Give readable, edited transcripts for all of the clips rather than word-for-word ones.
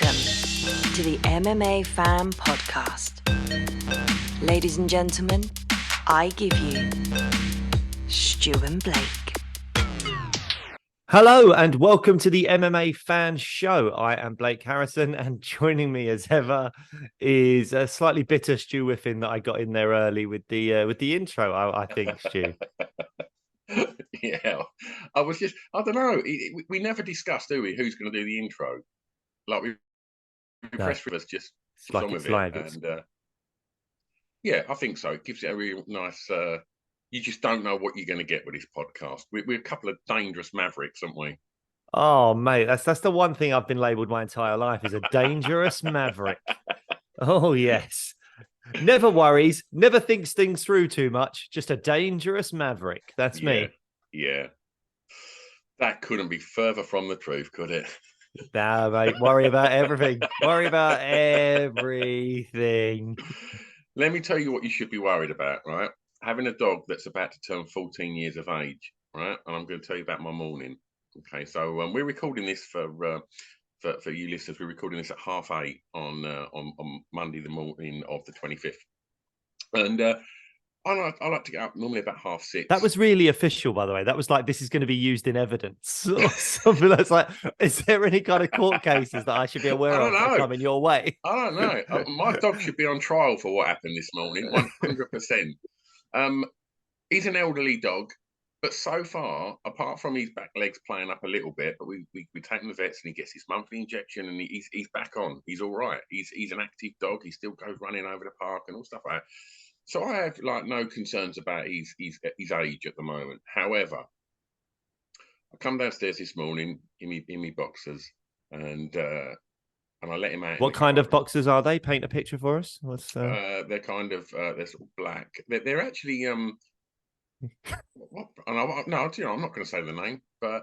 Welcome to the MMA Fan Podcast. Ladies and gentlemen, I give you Stu and Blake. Hello and welcome to the MMA Fan Show. I am Blake Harrison, and joining me as ever is a slightly bitter Stu Whiffin that I got in there early with the intro. I think, Stu. Yeah, I don't know. We never discussed, do we, who's going to do the intro? Like we press with us just it's like on it's with live. it. And yeah, I think so. It gives it a real nice. You just don't know what you're going to get with this podcast. We're a couple of dangerous mavericks, aren't we? Oh, mate, that's the one thing I've been labelled my entire life is a dangerous maverick. Oh yes, never worries, never thinks things through too much. Just a dangerous maverick. That's me. Yeah, that couldn't be further from the truth, could it? Nah, mate, worry about everything. Worry about everything. Let me tell you what you should be worried about, right? Having a dog that's about to turn 14 years of age, right? And I'm going to tell you about my morning. Okay, so we're recording this for you listeners. We're recording this at 8:30 on Monday, the morning of the 25th. And I like to get up normally about 6:30. That was really official, by the way. That was like, this is going to be used in evidence or something. That's like, is there any kind of court cases that I should be aware of that are coming your way? I don't know. My dog should be on trial for what happened this morning, 100%. He's an elderly dog, but so far, apart from his back legs playing up a little bit, but we take him to the vets and he gets his monthly injection and he's back on. He's all right. He's an active dog. He still goes running over the park and all stuff like that. So I have like no concerns about his age at the moment. However, I come downstairs this morning in me boxers and I let him out. What kind of boxers are they? Paint a picture for us. They're kind of they're sort of black. They're actually what? No, I'm not going to say the name, but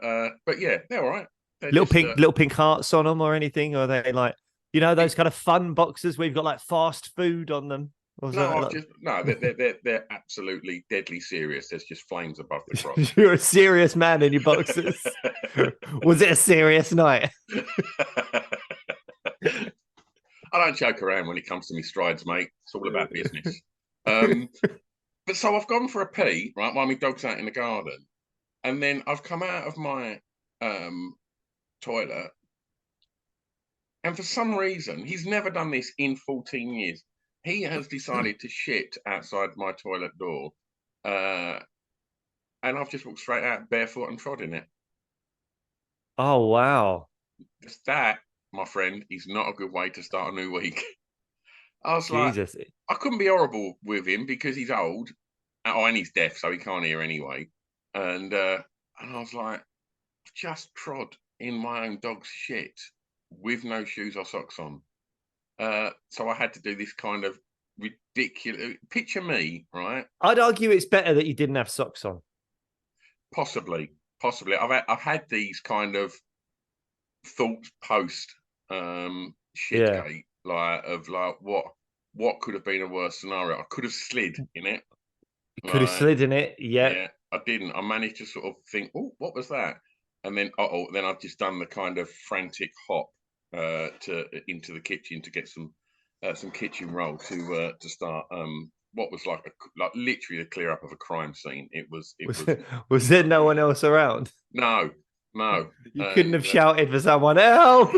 yeah, they're all right. They're little pink hearts on them or anything? Or are they like, those kind of fun boxers where you've got like fast food on them? They're absolutely deadly serious. There's just flames above the crotch. You're a serious man in your boxers. Was it a serious night? I don't joke around when it comes to my strides, mate. It's all about business. But so I've gone for a pee, right, while my dog's out in the garden. And then I've come out of my toilet. And for some reason, he's never done this in 14 years. He has decided to shit outside my toilet door. And I've just walked straight out barefoot and trod in it. Oh, wow. That, my friend, is not a good way to start a new week. I was Jesus. Like, I couldn't be horrible with him because he's old. Oh, and he's deaf, so he can't hear anyway. And I was like, I've just trod in my own dog's shit with no shoes or socks on. So I had to do this kind of ridiculous. Picture me, right? I'd argue it's better that you didn't have socks on. Possibly. I've had these kind of thoughts post shitgate, what could have been a worse scenario? I could have slid in it. Could have slid in it, yeah. I didn't. I managed to sort of think, oh, what was that? And then, then I've just done the kind of frantic hop into the kitchen to get some kitchen roll to start what was like literally the clear up of a crime scene. Was there no one else around? No. You couldn't have shouted for someone. Help!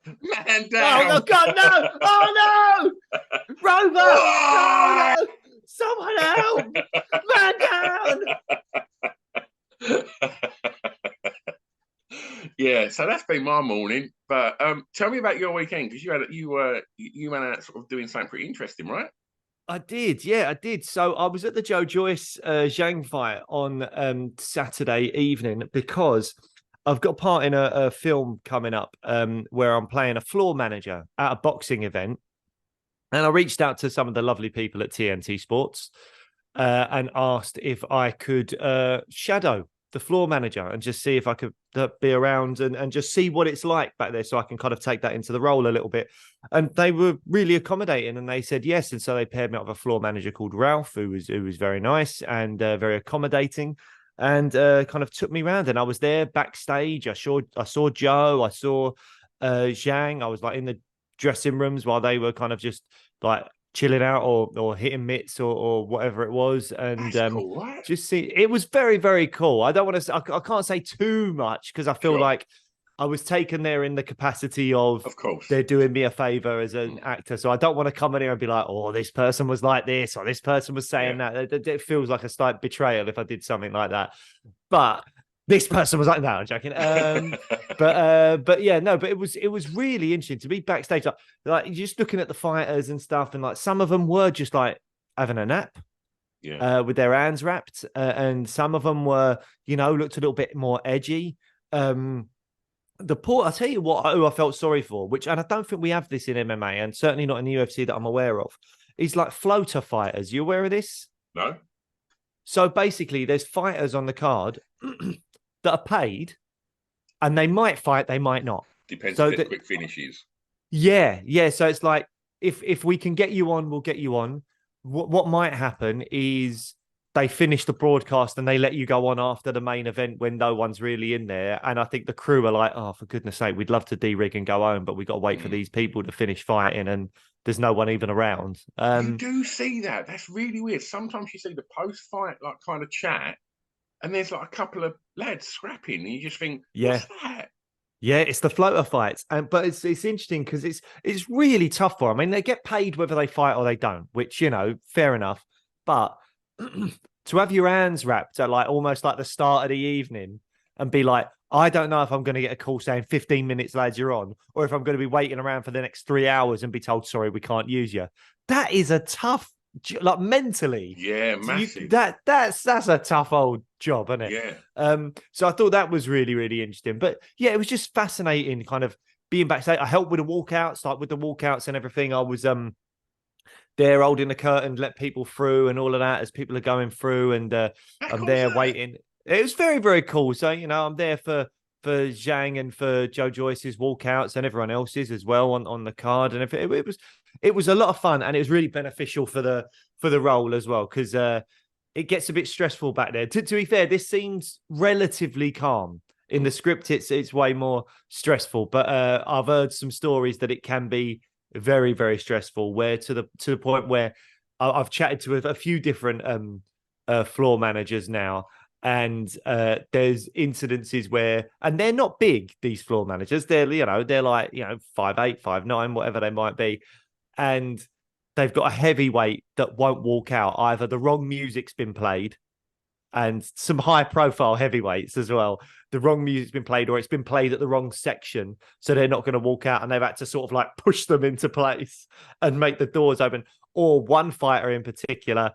Man down! Oh God, no! Oh no! Rover! Oh, no! Someone help! Man down! Yeah, so that's been my morning. But tell me about your weekend, because you went out sort of doing something pretty interesting, right? I did. So I was at the Joe Joyce Zhang fight on Saturday evening because I've got part in a film coming up where I'm playing a floor manager at a boxing event. And I reached out to some of the lovely people at TNT Sports and asked if I could shadow the floor manager and just see if I could be around and just see what it's like back there so I can kind of take that into the role a little bit. And they were really accommodating and they said yes. And so they paired me up with a floor manager called Ralph, who was very nice and very accommodating and kind of took me around. And I was there backstage. I saw Joe. I saw Zhang. I was like in the dressing rooms while they were kind of just like chilling out or hitting mitts or whatever it was. And That's cool, right? just see, it was very, very cool. I don't want to, I can't say too much because I feel Sure. like I was taken there in the capacity of course, they're doing me a favor as an actor. So I don't want to come in here and be like, oh, this person was like this or this person was saying that. It feels like a slight betrayal if I did something like that. But this person was like, no, I'm joking. But yeah, no, but it was really interesting to be backstage. Like just looking at the fighters and stuff, and like some of them were just like having a nap. With their hands wrapped, and some of them were, looked a little bit more edgy. I'll tell you who I felt sorry for, and I don't think we have this in MMA, and certainly not in the UFC that I'm aware of, is like floater fighters. You aware of this? No. So basically, there's fighters on the card that are paid, and they might fight, they might not. Depends so if they're quick finishes. Yeah. So it's like if we can get you on, we'll get you on. What might happen is they finish the broadcast and they let you go on after the main event when no one's really in there. And I think the crew are like, oh, for goodness sake, we'd love to de-rig and go home, but we've got to wait for these people to finish fighting and there's no one even around. You do see that. That's really weird. Sometimes you see the post-fight like kind of chat and there's like a couple of lads scrapping and you just think, what's that? Yeah, it's the floater fights. But it's interesting because it's really tough for them. I mean, they get paid whether they fight or they don't, which, fair enough. But to have your hands wrapped at like almost like the start of the evening and be like, I don't know if I'm going to get a call saying 15 minutes, lads, you're on, or if I'm going to be waiting around for the next 3 hours and be told, sorry, we can't use you. That is a tough, like mentally. Yeah, massive. That's a tough old job, isn't it? Yeah. So I thought that was really, really interesting. But yeah, it was just fascinating kind of being backstage. I helped with the walkouts, like with the walkouts and everything. I was there holding the curtain, let people through and all of that as people are going through, and I'm there waiting. It was very, very cool. So, I'm there for Zhang and for Joe Joyce's walkouts and everyone else's as well on the card. And it was a lot of fun, and it was really beneficial for the role as well, because it gets a bit stressful back there. To be fair, this seems relatively calm. In the script, it's way more stressful, but I've heard some stories that it can be very, very stressful, where to the point where I've chatted to a few different floor managers now, and there's incidences where, and they're not big, these floor managers, they're like 5'8", 5'9", whatever they might be, and they've got a heavyweight that won't walk out. Either the wrong music's been played, and some high profile heavyweights as well, the wrong music's been played, or it's been played at the wrong section, so they're not going to walk out, and they've had to sort of like push them into place and make the doors open. Or one fighter in particular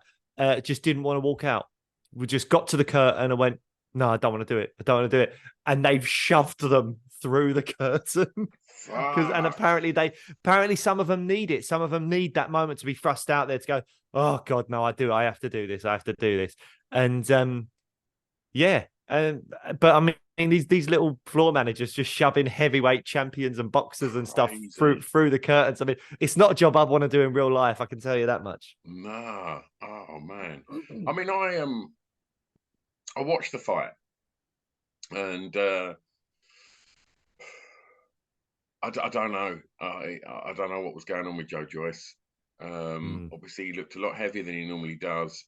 just didn't want to walk out. We just got to the curtain and went, no, I don't want to do it. I don't want to do it. And they've shoved them through the curtain. And apparently some of them need it. Some of them need that moment to be thrust out there to go, oh God, no, I have to do this. I have to do this. And but I mean, these little floor managers just shoving heavyweight champions and boxers and stuff through the curtains. I mean, it's not a job I'd want to do in real life. I can tell you that much. Nah. Oh man. I mean, I watched the fight, and I don't know. I don't know what was going on with Joe Joyce. Obviously, he looked a lot heavier than he normally does.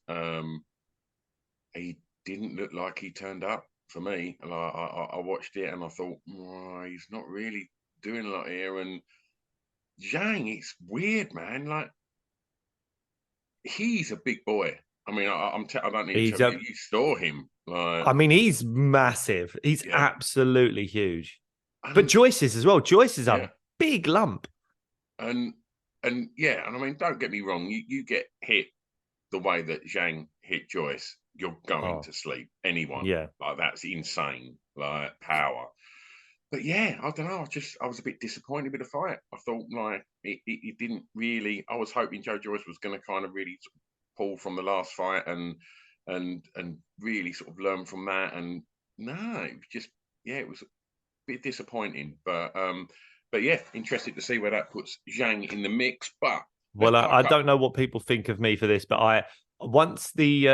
He didn't look like he turned up for me. And I watched it and I thought, he's not really doing a lot here. And Zhang, it's weird, man. Like, he's a big boy. I mean, I don't need to tell you, you saw him. Like, I mean, he's massive. He's absolutely huge. But Joyce is as well. Joyce is a big lump. And I mean, don't get me wrong. You get hit the way that Zhang hit Joyce, you're going to sleep. Anyone, like, that's insane, like, power. But yeah, I don't know. I was a bit disappointed with the fight. I thought, like, it didn't really. I was hoping Joe Joyce was going to kind of really pull from the last fight and really sort of learn from that. And no, it was just it was a bit disappointing. But yeah, interested to see where that puts Zhang in the mix. But well, I don't know what people think of me for this, but once the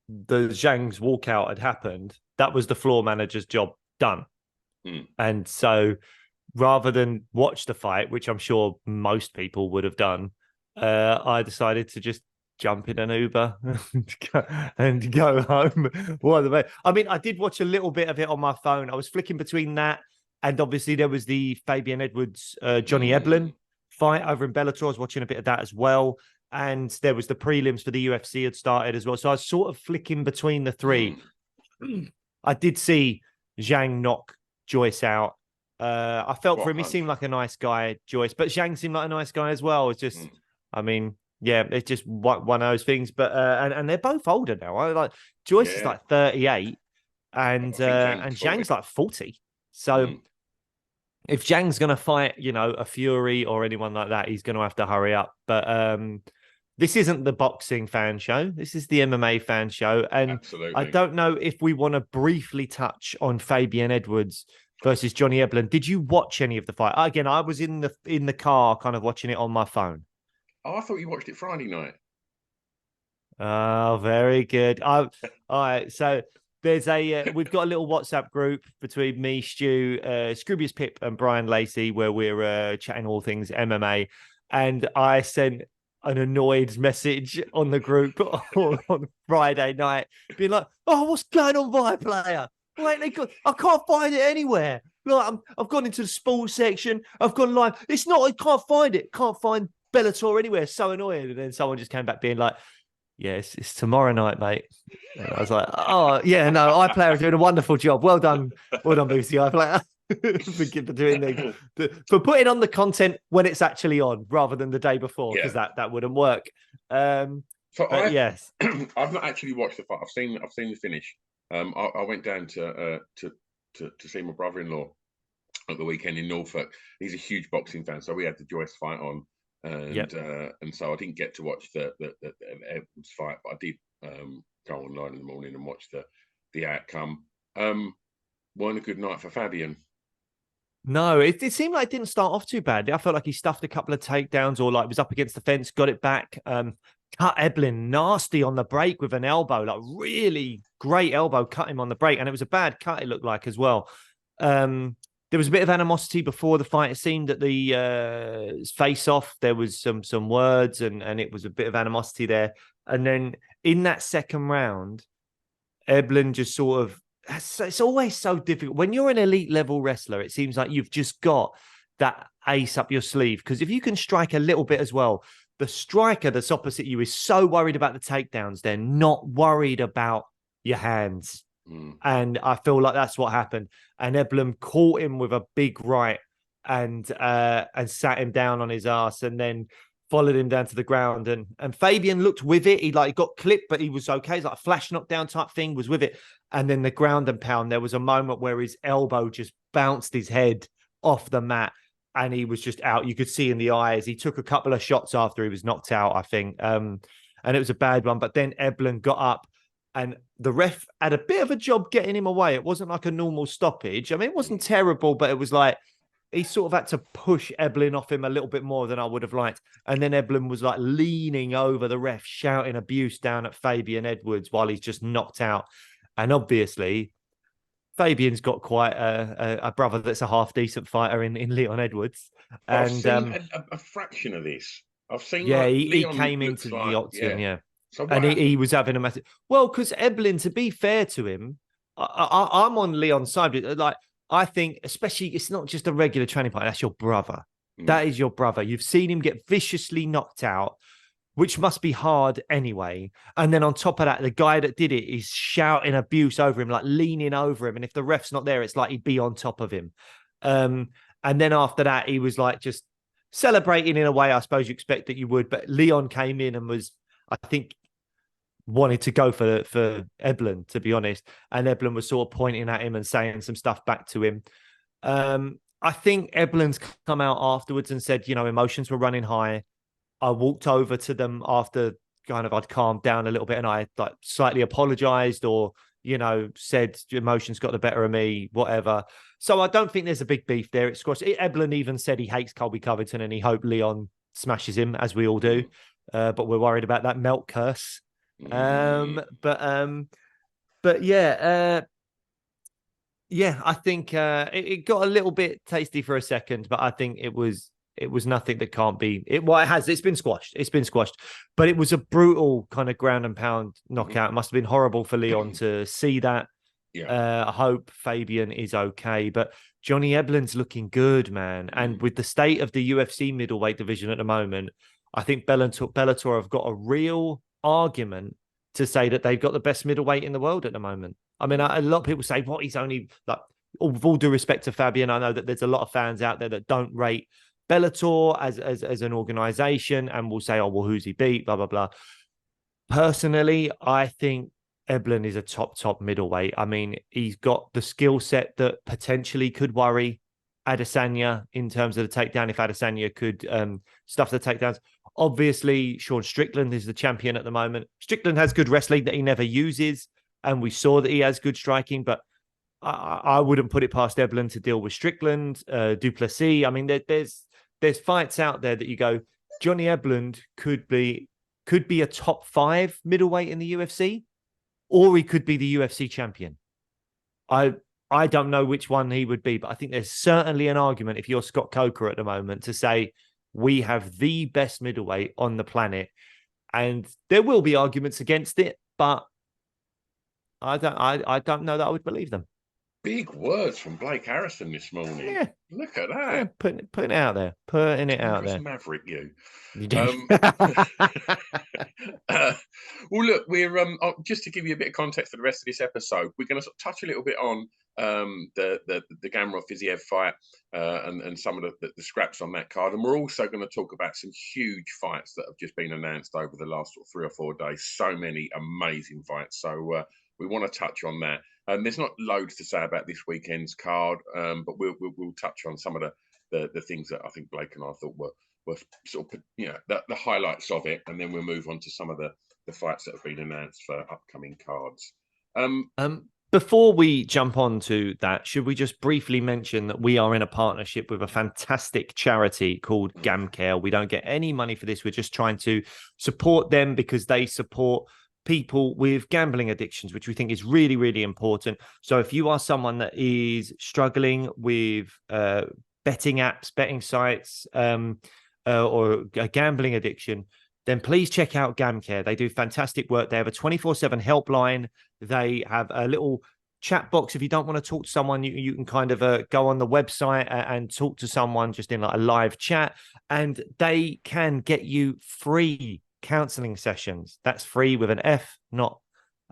Zhang's walkout had happened, that was the floor manager's job done. And so rather than watch the fight, which I'm sure most people would have done, I decided to just jump in an Uber and go home. I mean, I did watch a little bit of it on my phone. I was flicking between that, and obviously there was the Fabian Edwards, Johnny Eblen fight over in Bellator. I was watching a bit of that as well. And there was the prelims for the UFC had started as well. So I was sort of flicking between the three. I did see Zhang knock Joyce out. I felt for him. He seemed like a nice guy, Joyce, but Zhang seemed like a nice guy as well. It's just, I mean, yeah, it's just one of those things. But and they're both older now. Like Joyce is like 38, and Zhang's like 40. So if Zhang's going to fight, a Fury or anyone like that, he's going to have to hurry up. But this isn't the boxing fan show. This is the MMA fan show. And Absolutely. I don't know if we want to briefly touch on Fabian Edwards versus Johnny Eblen. Did you watch any of the fight? Again, I was in the car kind of watching it on my phone. Oh, I thought you watched it Friday night. Oh, very good. All right. So there's we've got a little WhatsApp group between me, Stu, Scroobius Pip and Brian Lacey, where we're chatting all things MMA. And I sent an annoyed message on the group on Friday night, being like, "Oh, what's going on, Viaplayer? Why ain't they good? I can't find it anywhere. Like, I've gone into the sports section. I've gone live. It's not. I can't find it. Can't find Bellator anywhere. It's so annoying." And then someone just came back being like, "Yes, it's tomorrow night, mate." And I was like, "Oh yeah, no, iPlayer are doing a wonderful job. Well done, BBC iPlayer." for doing for putting on the content when it's actually on rather than the day before, because that wouldn't work. Yes, I've not actually watched the fight. I've seen the finish. I went down to see my brother-in-law at the weekend in Norfolk. He's a huge boxing fan, so we had the Joyce fight on, and so I didn't get to watch the Edwards fight, but I did go online in the morning and watch the outcome. Weren't a good night for Fabian. No, it seemed like it didn't start off too bad. I felt like he stuffed a couple of takedowns, or like was up against the fence, got it back. Cut Eblen nasty on the break with an elbow, like really great elbow, cut him on the break. And it was a bad cut, it looked like as well. There was a bit of animosity before the fight. It seemed that the face-off, there was some words and it was a bit of animosity there. And then in that second round, Eblen just sort of, it's always so difficult. When you're an elite level wrestler, it seems like you've just got that ace up your sleeve. Because if you can strike a little bit as well, the striker that's opposite you is so worried about the takedowns, they're not worried about your hands. And I feel like that's what happened. And Eblen caught him with a big right and sat him down on his ass and then followed him down to the ground. And Fabian looked with it. He got clipped, but he was okay. It's like a flash knockdown type thing, was with it. And then the ground and pound, there was a moment where his elbow just bounced his head off the mat and he was just out. You could see in the eyes. He took a couple of shots after he was knocked out, I think. And it was a bad one. But then Eblen got up and the ref had a bit of a job getting him away. It wasn't like a normal stoppage. I mean, it wasn't terrible, but it was like he sort of had to push Eblen off him a little bit more than I would have liked. And then Eblen was like leaning over the ref, shouting abuse down at Fabian Edwards while he's just knocked out. And obviously, Fabian's got quite a brother that's a half decent fighter in Leon Edwards. And I've seen a fraction of this. I've seen. Yeah, he came into the octagon. Yeah. So and he was having a massive. Well, because Eblen, to be fair to him, I'm on Leon's side. Like, I think, especially, it's not just a regular training partner. That's your brother. That is your brother. You've seen him get viciously knocked out, which must be hard anyway. And then on top of that, the guy that did it is shouting abuse over him, like leaning over him. And if the ref's not there, it's like he'd be on top of him. And then after that, he was like just celebrating in a way I suppose you expect that you would. But Leon came in and was, I think, wanted to go for Eblen, to be honest. And Eblen was sort of pointing at him and saying some stuff back to him. I think Eblen's come out afterwards and said, emotions were running high. I walked over to them after I'd calmed down a little bit and I like slightly apologized or, said emotions got the better of me, whatever. So I don't think there's a big beef there. It's squash. Eblen even said he hates Colby Covington and he hoped Leon smashes him, as we all do. But we're worried about that melt curse. But yeah, Yeah, I think it got a little bit tasty for a second, but I think it was nothing that can't be. Well, it has. It's been squashed. It's been squashed, but it was a brutal kind of ground and pound knockout. It must have been horrible for Leon to see that. Yeah. I hope Fabian is okay, but Johnny Eblen's looking good, man. And with the state of the UFC middleweight division at the moment, I think Bellator have got a real argument to say that they've got the best middleweight in the world at the moment. I mean, a lot of people say, "What? He's only like." With all due respect to Fabian, I know that there's a lot of fans out there that don't rate Bellator as an organization and will say, "Oh, well, who's he beat?" Blah blah blah. Personally, I think Eblen is a top middleweight. I mean, he's got the skill set that potentially could worry Adesanya in terms of the takedown. If Adesanya could stuff the takedowns, obviously Sean Strickland is the champion at the moment. Strickland has good wrestling that he never uses, and we saw that he has good striking. But I wouldn't put it past Eblen to deal with Strickland, Duplessis. I mean, there's fights out there that you go, Johnny Eblen could be a top 5 middleweight in the UFC, or he could be the UFC champion. I don't know which one he would be, but I think there's certainly an argument if you're Scott Coker at the moment to say we have the best middleweight on the planet, and there will be arguments against it, but I don't know that I would believe them. Big words from Blake Harrison this morning. Yeah, Look at that. yeah, putting it out there, putting it out there. Maverick, you. You do. Well, look, we're just to give you a bit of context for the rest of this episode, we're going to sort of touch a little bit on the Gamrot Fiziev fight and some of the scraps on that card, and we're also going to talk about some huge fights that have just been announced over the last 3 or 4 days. So many amazing fights, so we want to touch on that. There's not loads to say about this weekend's card, but we'll touch on some of the things that I think Blake and I thought were sort of, the highlights of it, and then we'll move on to some of the fights that have been announced for upcoming cards. Before we jump on to that, should we just briefly mention that we are in a partnership with a fantastic charity called GamCare? We don't get any money for this. We're just trying to support them because they support people with gambling addictions, which we think is really, really important. So if you are someone that is struggling with betting apps, betting sites, or a gambling addiction, then please check out GamCare. They do fantastic work. They have a 24/7 helpline. They have a little chat box. If you don't want to talk to someone, you can kind of go on the website and talk to someone just in like a live chat, and they can get you free counseling sessions. That's free with an F, not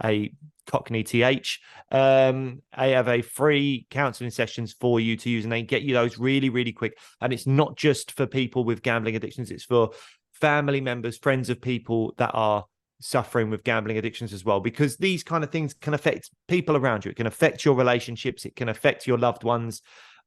a Cockney TH. I have a free counseling sessions for you to use, and they get you those really, really quick. And it's not just for people with gambling addictions, it's for family members, friends of people that are suffering with gambling addictions as well, because these kind of things can affect people around you. It can affect your relationships, it can affect your loved ones.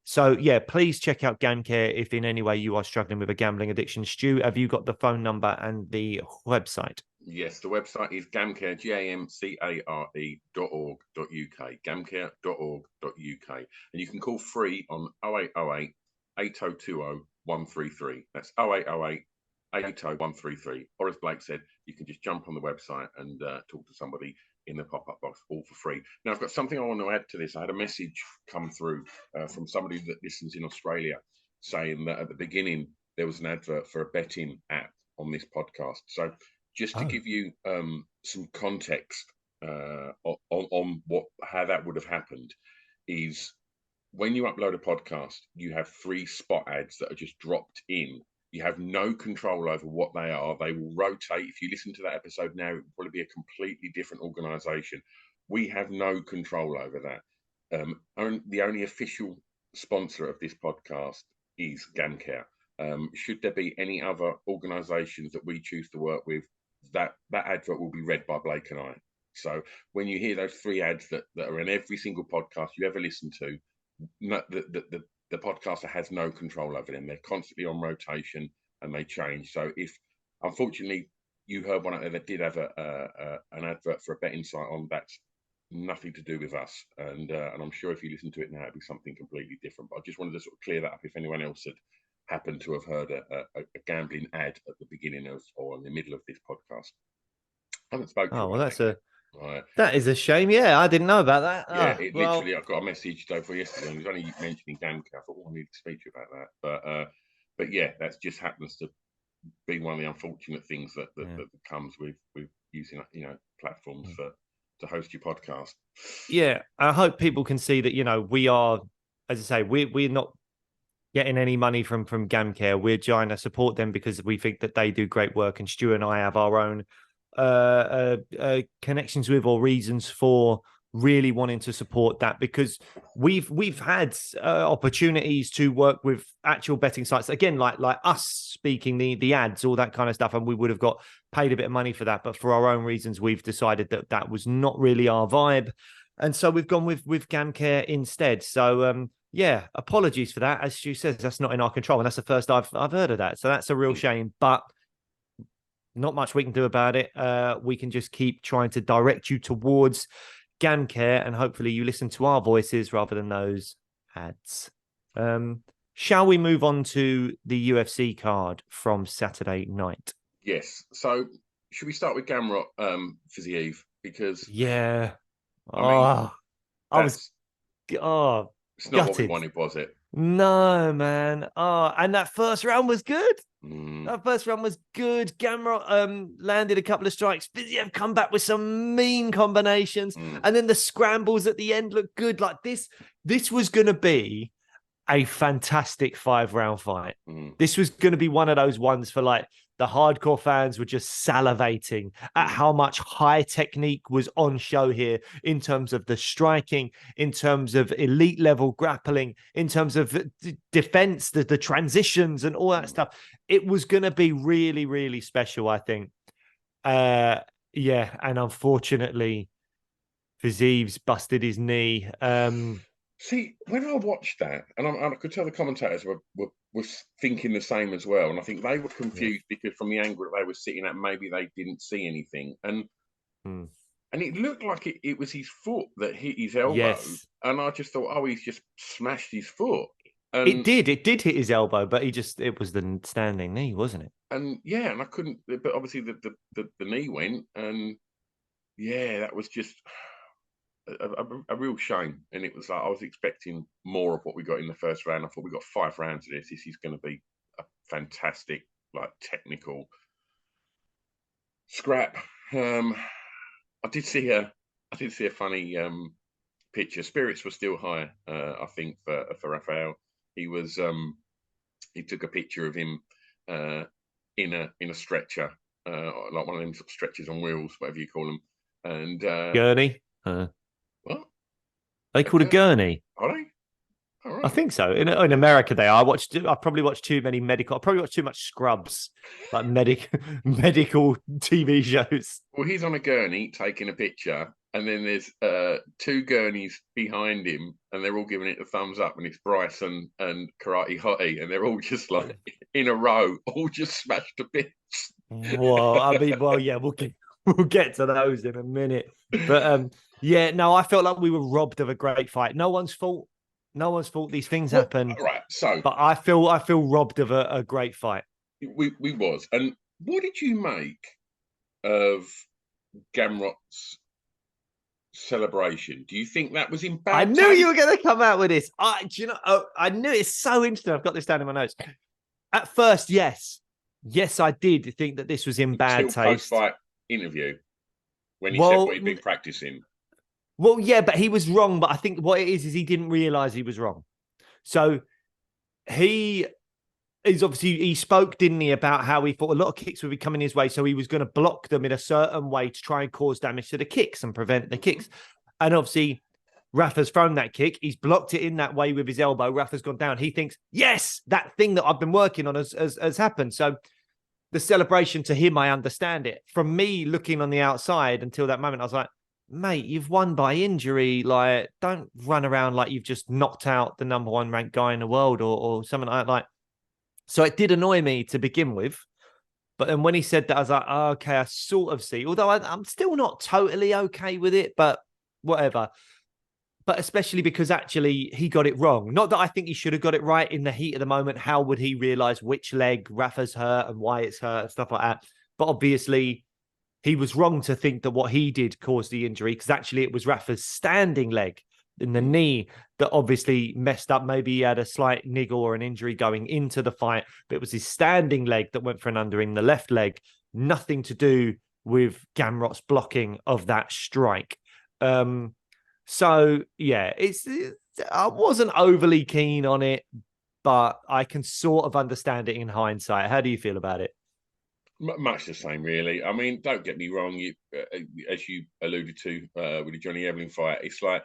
So yeah, please check out GamCare if in any way you are struggling with a gambling addiction. Stu, have you got the phone number and the website? Yes, the website is gamcare, gamcare.org.uk, gamcare.org.uk. And you can call free on 0808 8020 133. That's 0808 800133. Or as Blake said, you can just jump on the website and talk to somebody in the pop-up box, all for free. Now, I've got something I want to add to this. I had a message come through from somebody that listens in Australia saying that at the beginning there was an advert for a betting app on this podcast. So just to give you some context on how that would have happened is when you upload a podcast, you have 3 spot ads that are just dropped in. You have no control over what they are. They will rotate. If you listen to that episode now, it will probably be a completely different organization. We have no control over that. The only official sponsor of this podcast is GamCare. Should there be any other organizations that we choose to work with, that advert will be read by Blake and I. So when you hear those 3 ads that are in every single podcast you ever listen to, the podcaster has no control over them. They're constantly on rotation and they change. So if, unfortunately, you heard one out there that did have an advert for a betting site on, that's nothing to do with us. And I'm sure if you listen to it now, it'd be something completely different. But I just wanted to sort of clear that up if anyone else had happened to have heard a gambling ad at the beginning of or in the middle of this podcast. I haven't spoken. Oh, well, Right. That is a shame. Yeah, I didn't know about that. Yeah, Ah, it well, literally. I got a message day before yesterday. And he was only mentioning Gamka. I thought, I need to speak to you about that. But yeah, that just happens to be one of the unfortunate things that comes with using platforms to host your podcast. yeah. I hope people can see that we are, as I say, we're not getting any money from Gamcare. We're trying to support them because we think that they do great work, and Stu and I have our own connections with or reasons for really wanting to support that, because we've had opportunities to work with actual betting sites again, like us speaking the ads, all that kind of stuff, and we would have got paid a bit of money for that, but for our own reasons we've decided that that was not really our vibe, and so we've gone with Gamcare instead. So yeah, apologies for that. As Stu says, that's not in our control, and that's the first I've heard of that. So that's a real shame, but not much we can do about it. We can just keep trying to direct you towards Gamcare, and hopefully you listen to our voices rather than those ads. Shall we move on to the UFC card from Saturday night? Yes. So should we start with Gamrot Fiziev? Because Yeah. I mean, I was that's it's not what we gutted. wanted, was it? No, man. And that first round was good. Mm. That first round was good. Gamrot landed a couple of strikes. Fiziev come back with some mean combinations. And then the scrambles at the end looked good. Like this was going to be a fantastic 5-round fight. This was going to be one of those ones for like the hardcore fans were just salivating at how much high technique was on show here in terms of the striking, in terms of elite level grappling, in terms of defense, the transitions and all that stuff. It was going to be really, really special, I think. Yeah, and unfortunately, Fiziev's busted his knee. See, when I watched that, and I could tell the commentators were thinking the same as well, and I think they were confused because from the angle that they were sitting at, maybe they didn't see anything, and it looked like it was his foot that hit his elbow, Yes. and I just thought, oh, he's just smashed his foot. And it did hit his elbow, but it was the standing knee, wasn't it? And yeah, and I couldn't, but obviously the knee went, and yeah, that was just a real shame. And it was like I was expecting more of what we got in the first round. I thought we got 5 rounds of this. This is going to be a fantastic, like technical scrap. I did see a funny picture. Spirits were still high, I think, for Rafael. He was he took a picture of him in a stretcher, like one of them sort of stretchers on wheels, whatever you call them. And Gurney. what? They called a gurney. Are they? All right. I think so. In America, they are. I probably watched too many medical. I probably watched too much Scrubs, like medical TV shows. Well, he's on a gurney taking a picture, and then there's 2 gurneys behind him, and they're all giving it a thumbs up. And it's Bryce and Karate Hottie, and they're all just like in a row, all just smashed to bits. Well, I mean, yeah, we'll get to those in a minute. But yeah, no, I felt like we were robbed of a great fight. No one's fault. These things happen. Right. So, but I feel robbed of a great fight. We was. And what did you make of Gamrot's celebration? Do you think that was in bad I knew taste? you were going to come out with this. I knew it's so interesting. I've got this down in my notes. At first, yes, I did think that this was in bad taste. Post-fight interview when he said what he'd been practicing. Well, yeah, but he was wrong. But I think what it is he didn't realize he was wrong. So he spoke, didn't he, about how he thought a lot of kicks would be coming his way. So he was going to block them in a certain way to try and cause damage to the kicks and prevent the kicks. And obviously, Rafa's thrown that kick. He's blocked it in that way with his elbow. Rafa's gone down. He thinks, yes, that thing that I've been working on has happened. So the celebration to him, I understand it. From me looking on the outside until that moment, I was like, mate, you've won by injury. Like, don't run around like you've just knocked out the number 1 ranked guy in the world or something like that. So it did annoy me to begin with. But then when he said that, I was like, oh, okay, I sort of see. Although I'm still not totally okay with it, but whatever. But especially because actually he got it wrong. Not that I think he should have got it right in the heat of the moment. How would he realize which leg Rafa's hurt and why it's hurt and stuff like that? But obviously he was wrong to think that what he did caused the injury, because actually it was Rafa's standing leg in the knee that obviously messed up. Maybe he had a slight niggle or an injury going into the fight, but it was his standing leg that went for an under in the left leg. Nothing to do with Gamrot's blocking of that strike. So yeah, I wasn't overly keen on it, but I can sort of understand it in hindsight. How do you feel about it? Much the same, really. I mean, don't get me wrong. As you alluded to with the Johnny Evelyn fight, it's like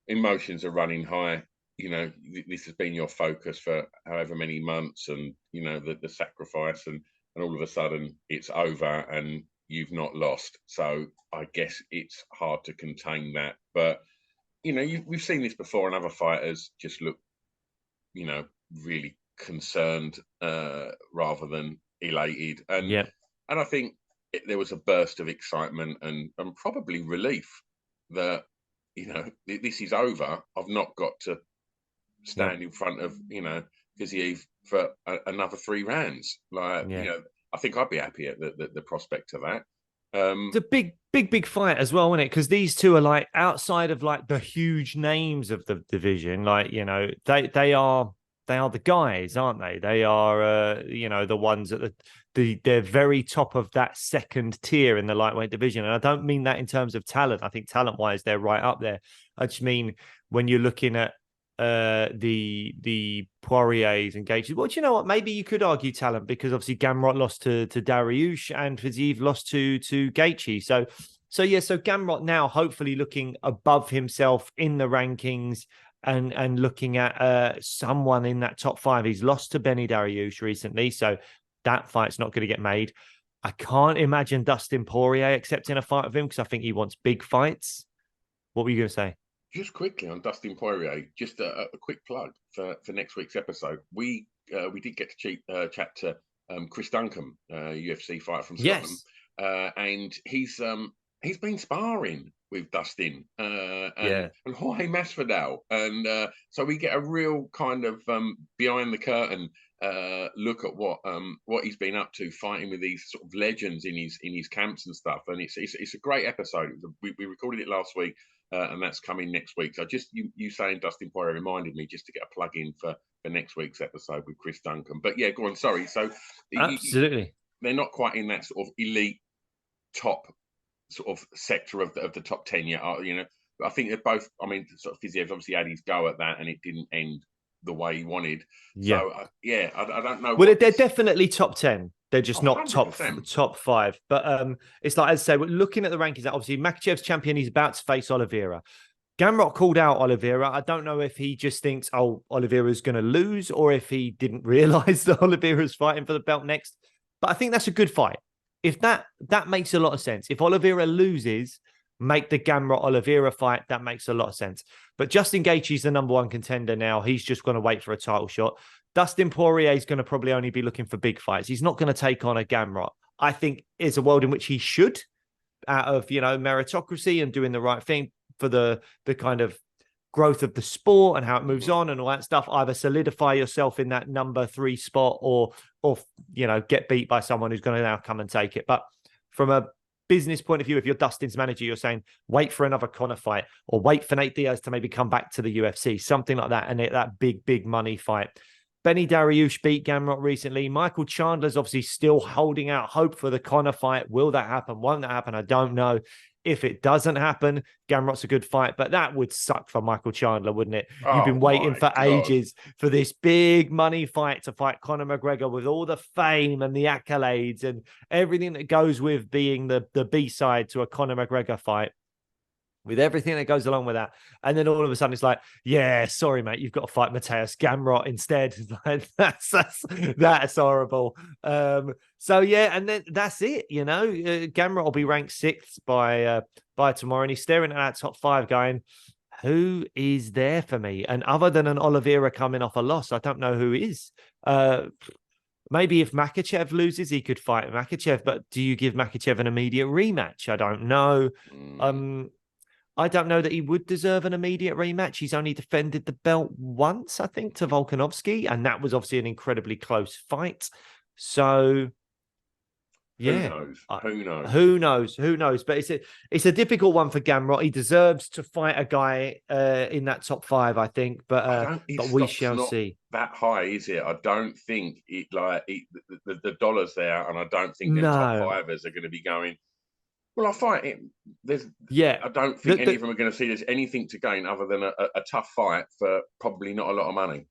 emotions are running high. You know, this has been your focus for however many months, and you know the sacrifice, and all of a sudden it's over, and you've not lost. So I guess it's hard to contain that. But you know, we've seen this before, and other fighters just look, you know, really concerned rather than elated, and Yeah. I think there was a burst of excitement and probably relief that, you know, this is over. I've not got to stand in front of, you know, Kaziev for another 3 rounds. Like, Yeah. you know, I think I'd be happy at the prospect of that. It's a big fight as well, isn't it? Because these two are like outside of like the huge names of the division. Like, you know, they are the guys, aren't they? They are you know, the ones at they're very top of that second tier in the lightweight division. And I don't mean that in terms of talent. I think talent wise they're right up there. I just mean when you're looking at the Poiriers and Gaethje. Well, do you know what? Maybe you could argue talent, because obviously Gamrot lost to Dariush and Fiziev lost to Gaethje. So yeah, so Gamrot now hopefully looking above himself in the rankings and looking at someone in that top 5. He's lost to Benny Dariush recently, so that fight's not going to get made. I can't imagine Dustin Poirier accepting a fight with him, because I think he wants big fights. What were you going to say? Just quickly on Dustin Poirier, just a quick plug for next week's episode. We did get to chat to Chris Duncan, UFC fighter from Scotland, and he's been sparring with Dustin and Jorge Masvidal, and so we get a real kind of behind the curtain look at what he's been up to, fighting with these sort of legends in his camps and stuff. And it's a great episode. We recorded it last week. And that's coming next week. So just you saying Dustin Poirier reminded me just to get a plug in for next week's episode with Chris Duncan. But yeah, go on. Sorry. So Absolutely, they're not quite in that sort of elite top sort of sector of the top 10 yet. You know, I think they're both. I mean, sort of Fiziev's obviously had his go at that, and it didn't end the way he wanted. Yeah. So I don't know. Well, they're definitely top 10. They're just not 100%. top 5. But it's like, as I say, we're looking at the rankings. Obviously, Makhachev's champion. He's about to face Oliveira. Gamrot called out Oliveira. I don't know if he just thinks, oh, Oliveira's going to lose, or if he didn't realize that Oliveira's fighting for the belt next. But I think that's a good fight. If that makes a lot of sense. If Oliveira loses, make the Gamrot Oliveira fight. That makes a lot of sense. But Justin Gaethje's the number 1 contender now. He's just going to wait for a title shot. Dustin Poirier is going to probably only be looking for big fights. He's not going to take on a Gamrot. I think it's a world in which he should, out of, you know, meritocracy and doing the right thing for the kind of growth of the sport and how it moves on and all that stuff. Either solidify yourself in that number 3 spot, or you know, get beat by someone who's going to now come and take it. But from a business point of view, if you're Dustin's manager, you're saying wait for another Conor fight, or wait for Nate Diaz to maybe come back to the UFC, something like that, and that big money fight. Benny Dariush beat Gamrot recently. Michael Chandler's obviously still holding out hope for the Conor fight. Will that happen? Won't that happen? I don't know. If it doesn't happen, Gamrot's a good fight, but that would suck for Michael Chandler, wouldn't it? You've been waiting for ages for this big money fight to fight Conor McGregor, with all the fame and the accolades and everything that goes with being the B-side to a Conor McGregor fight, with everything that goes along with that. And then all of a sudden it's like, yeah, sorry, mate, you've got to fight Mateus Gamrot instead. Like, that's horrible. So yeah, and then that's it, you know. Gamrot will be ranked 6th by tomorrow, and he's staring at that top 5 going, who is there for me? And other than an Oliveira coming off a loss, I don't know who is. Maybe if Makhachev loses, he could fight Makhachev, but do you give Makhachev an immediate rematch? I don't know. I don't know that he would deserve an immediate rematch. He's only defended the belt once, I think, to Volkanovski, and that was obviously an incredibly close fight. So Yeah. Who knows? Who knows? Who knows? But it's a difficult one for Gamrot. He deserves to fight a guy in that top 5, I think. But we shall see. That high, is it? I don't think the dollar's there, and I don't think them top No. fivers are going to be going. Well, I'll fight him. Yeah. I don't think any of them are going to see there's anything to gain other than a tough fight for probably not a lot of money.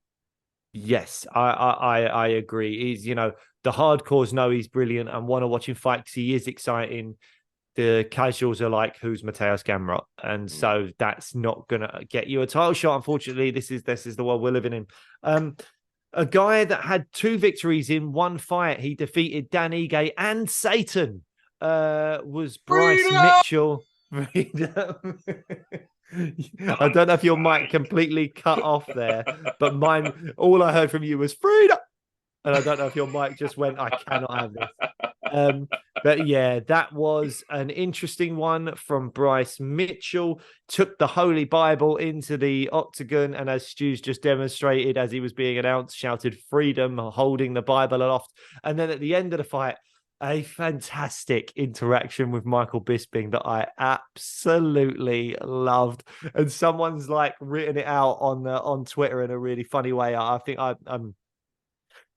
Yes, I agree. He's, the hardcores know he's brilliant and want to watch him fight because he is exciting. The casuals are like, who's Mateusz Gamrot? And so that's not gonna get you a title shot. Unfortunately, this is the world we're living in. A guy that had 2 victories in one fight, he defeated Dan Ige and Satan. Was Bryce Mitchell. I don't know if your mic completely cut off there, but mine, all I heard from you was freedom. And I don't know if your mic just went, I cannot have this. But yeah, that was an interesting one from Bryce Mitchell. Took the Holy Bible into the octagon, and as Stu's just demonstrated, as he was being announced, shouted freedom, holding the Bible aloft. And then at the end of the fight, a fantastic interaction with Michael Bisping that I absolutely loved, and someone's like written it out on Twitter in a really funny way. I think I'm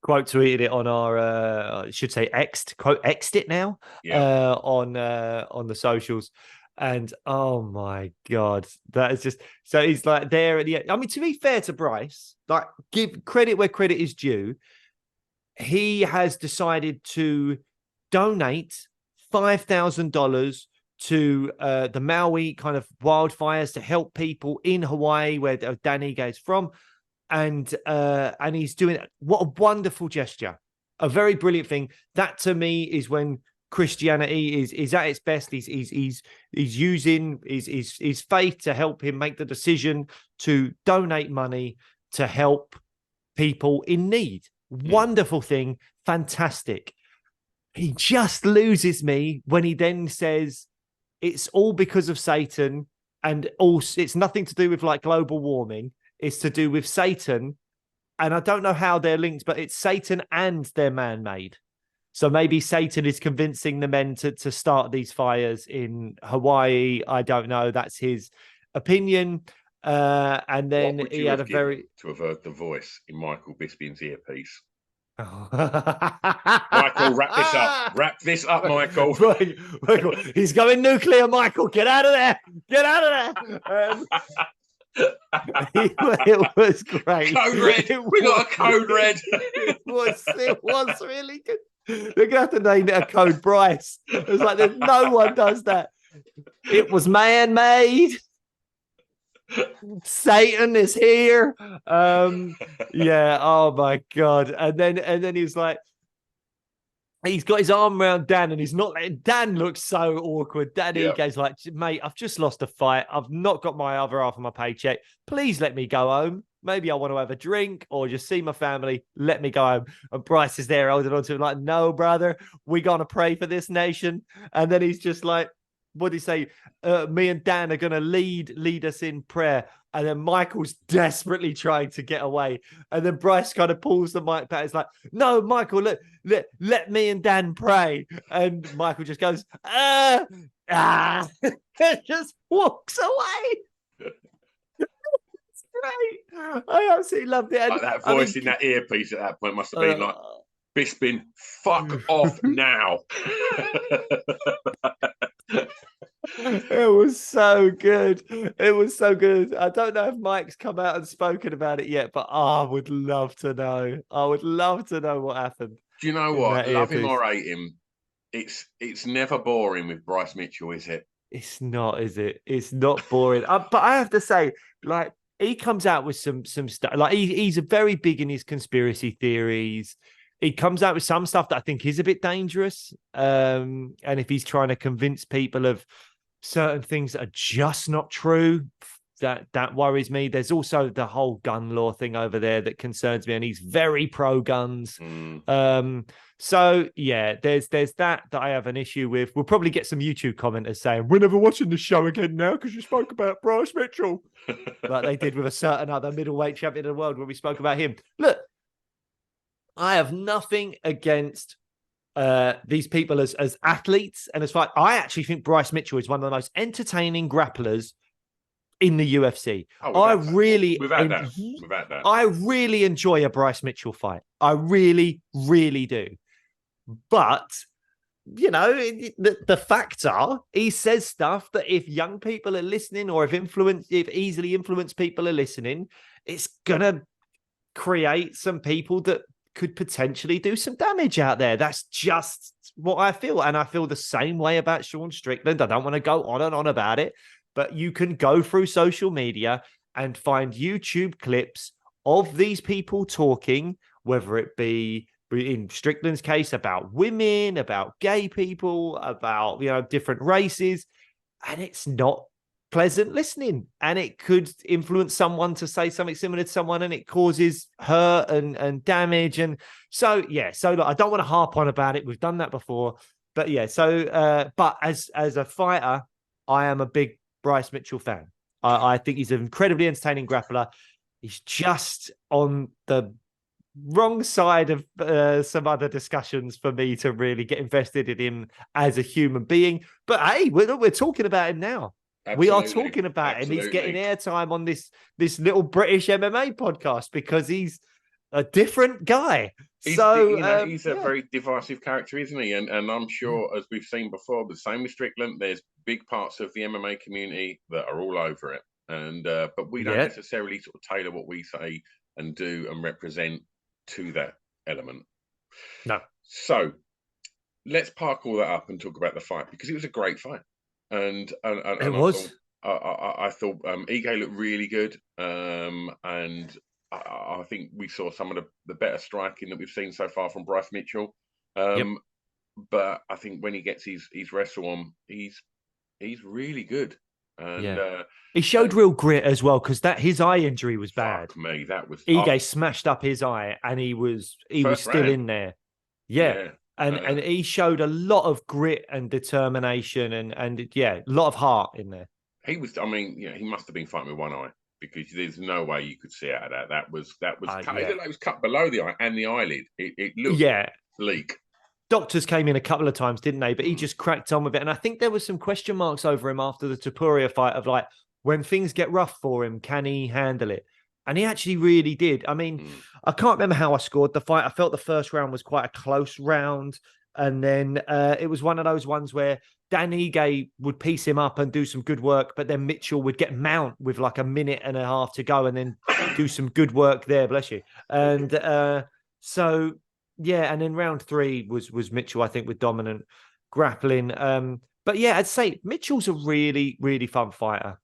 quote tweeted it on our I should say X'd it now on the socials. And oh my god, that is just so he's like there at the end. I mean, to be fair to Bryce, like give credit where credit is due, he has decided to donate $5,000 to the Maui kind of wildfires to help people in Hawaii, where Dan Ige is from. And he's doing it. What a wonderful gesture. A very brilliant thing. That to me is when Christianity is at its best. He's using his faith to help him make the decision to donate money to help people in need. Wonderful thing. Fantastic. He just loses me when he then says it's all because of Satan, and also it's nothing to do with like global warming. It's to do with Satan. And I don't know how they're linked, but it's Satan and they're man-made. So maybe Satan is convincing the men to start these fires in Hawaii. I don't know. That's his opinion. And then he had to have heard the voice in Michael Bisping's earpiece. Oh. Michael, wrap this up. Wrap this up, Michael. Michael. He's going nuclear, Michael. Get out of there. Get out of there. It was great. Code red. We got a code red. It was really good. They're gonna have to name it a code Bryce. It's like no one does that. It was man-made. Satan is here. Yeah. Oh my god. And then he's like, he's got his arm around Dan, and he's not letting Dan look so awkward. Dan Ige's like, mate, I've just lost a fight. I've not got my other half of my paycheck. Please let me go home. Maybe I want to have a drink or just see my family. Let me go home. And Bryce is there holding on to him like, no, brother, we're going to pray for this nation. And then he's just like, what did he say? Me and Dan are going to lead us in prayer. And then Michael's desperately trying to get away. And then Bryce kind of pulls the mic back. It's like, no, Michael, let me and Dan pray. And Michael just goes, and just walks away. It's great. I absolutely loved it. Like that voice in that earpiece at that point must have been like, Bisping, fuck off now. It was so good. It was so good. I don't know if Mike's come out and spoken about it yet, but I would love to know. I would love to know what happened. Do you know what? Love him or hate him, it's never boring with Bryce Mitchell, is it? It's not, is it? It's not boring. But I have to say, like, he comes out with some stuff. Like, he's very big in his conspiracy theories. He comes out with some stuff that I think is a bit dangerous. And if he's trying to convince people of certain things that are just not true, that worries me. There's also the whole gun law thing over there that concerns me, and he's very pro guns. So yeah, there's that I have an issue with. We'll probably get some YouTube commenters saying we're never watching the show again now because you spoke about Bryce Mitchell, like they did with a certain other middleweight champion of the world when we spoke about him. Look, I have nothing against these people as athletes and as fight. I actually think Bryce Mitchell is one of the most entertaining grapplers in the UFC. Without that. I really enjoy a Bryce Mitchell fight. I really, really do. But the facts are he says stuff that if young people are listening, or if easily influenced people are listening, it's gonna create some people that could potentially do some damage out there. That's just what I feel. And I feel the same way about Sean Strickland. I don't want to go on and on about it, but you can go through social media and find YouTube clips of these people talking, whether it be in Strickland's case about women, about gay people, about different races, and it's not pleasant listening, and it could influence someone to say something similar to someone, and it causes hurt and damage. And so look, I don't want to harp on about it. We've done that before, but but as a fighter, I am a big Bryce Mitchell fan. I think he's an incredibly entertaining grappler. He's just on the wrong side of some other discussions for me to really get invested in him as a human being. But hey, we're talking about him now. Absolutely. We are talking about him. He's getting airtime on this little British MMA podcast because he's a different guy. He's a very divisive character, isn't he? And I'm sure, as we've seen before, the same with Strickland, there's big parts of the MMA community that are all over it. And but we don't necessarily sort of tailor what we say and do and represent to that element. No. So let's park all that up and talk about the fight, because it was a great fight. And it was. I thought Ige looked really good, and I think we saw some of the better striking that we've seen so far from Bryce Mitchell. But I think when he gets his wrestle on, he's really good. And he showed real grit as well, because his eye injury was bad. Fuck me, that was Ige smashed up his eye, and he was still in there. Yeah. And he showed a lot of grit and determination and a lot of heart in there. He was, he must have been fighting with one eye, because there's no way you could see out of that. That was cut. It looked like it was cut below the eye and the eyelid. It looked bleak. Doctors came in a couple of times, didn't they? But he just cracked on with it. And I think there was some question marks over him after the Topuria fight of like, when things get rough for him, can he handle it? And he actually really did. I mean, I can't remember how I scored the fight. I felt the first round was quite a close round. And then it was one of those ones where Dan Ige would piece him up and do some good work, but then Mitchell would get mount with like a minute and a half to go and then do some good work there, bless you. And and then round 3 was Mitchell, I think, with dominant grappling. But yeah, I'd say Mitchell's a really, really fun fighter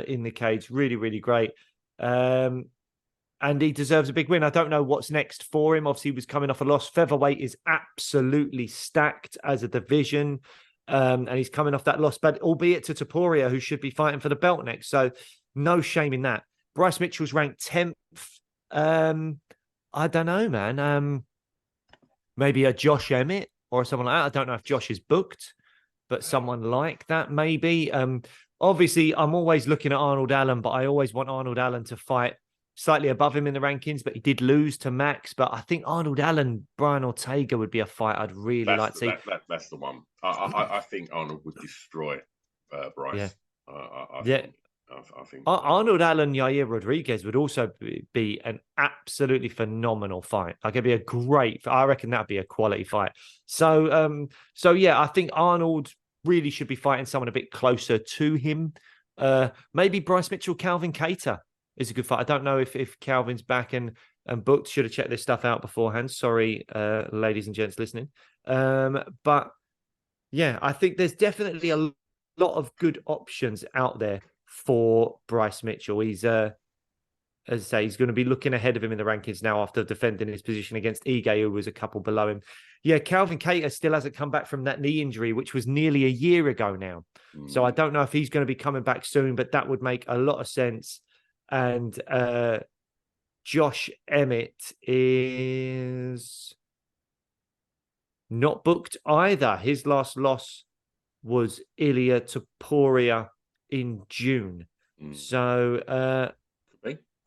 in the cage. Really, really great. And he deserves a big win. I don't know what's next for him. Obviously, he was coming off a loss. Featherweight is absolutely stacked as a division. And he's coming off that loss, but albeit to Topuria, who should be fighting for the belt next. So no shame in that. Bryce Mitchell's ranked 10th. I don't know, man. Maybe a Josh Emmett or someone like that. I don't know if Josh is booked, but someone like that, maybe. Obviously, I'm always looking at Arnold Allen, but I always want Arnold Allen to fight slightly above him in the rankings, but he did lose to Max. But I think Arnold Allen, Brian Ortega would be a fight I'd really like to see. That's the one. I think Arnold would destroy Bryce. Yeah. I think Arnold Allen, Yair Rodriguez would also be an absolutely phenomenal fight. Like, it'd be a great. I reckon that'd be a quality fight. So yeah, I think Arnold really should be fighting someone a bit closer to him. Maybe Bryce Mitchell, Calvin Kattar is a good fight. I don't know if Calvin's back and booked. Should have checked this stuff out beforehand. Sorry, ladies and gents listening. But yeah, I think there's definitely a lot of good options out there for Bryce Mitchell. He's as I say, he's going to be looking ahead of him in the rankings now after defending his position against Ige, who was a couple below him. Yeah, Calvin Kattar still hasn't come back from that knee injury, which was nearly a year ago now. So I don't know if he's going to be coming back soon, but that would make a lot of sense. And Josh Emmett is not booked either. His last loss was Ilia Topuria in June. So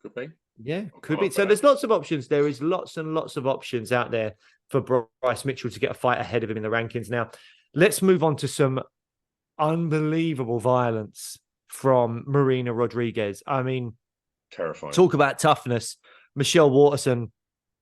could be. Yeah, could be. So there's lots of options. There is lots and lots of options out there for Bryce Mitchell to get a fight ahead of him in the rankings. Now, let's move on to some unbelievable violence from Marina Rodriguez. I mean, Terrifying. talk about toughness. Michelle Waterson,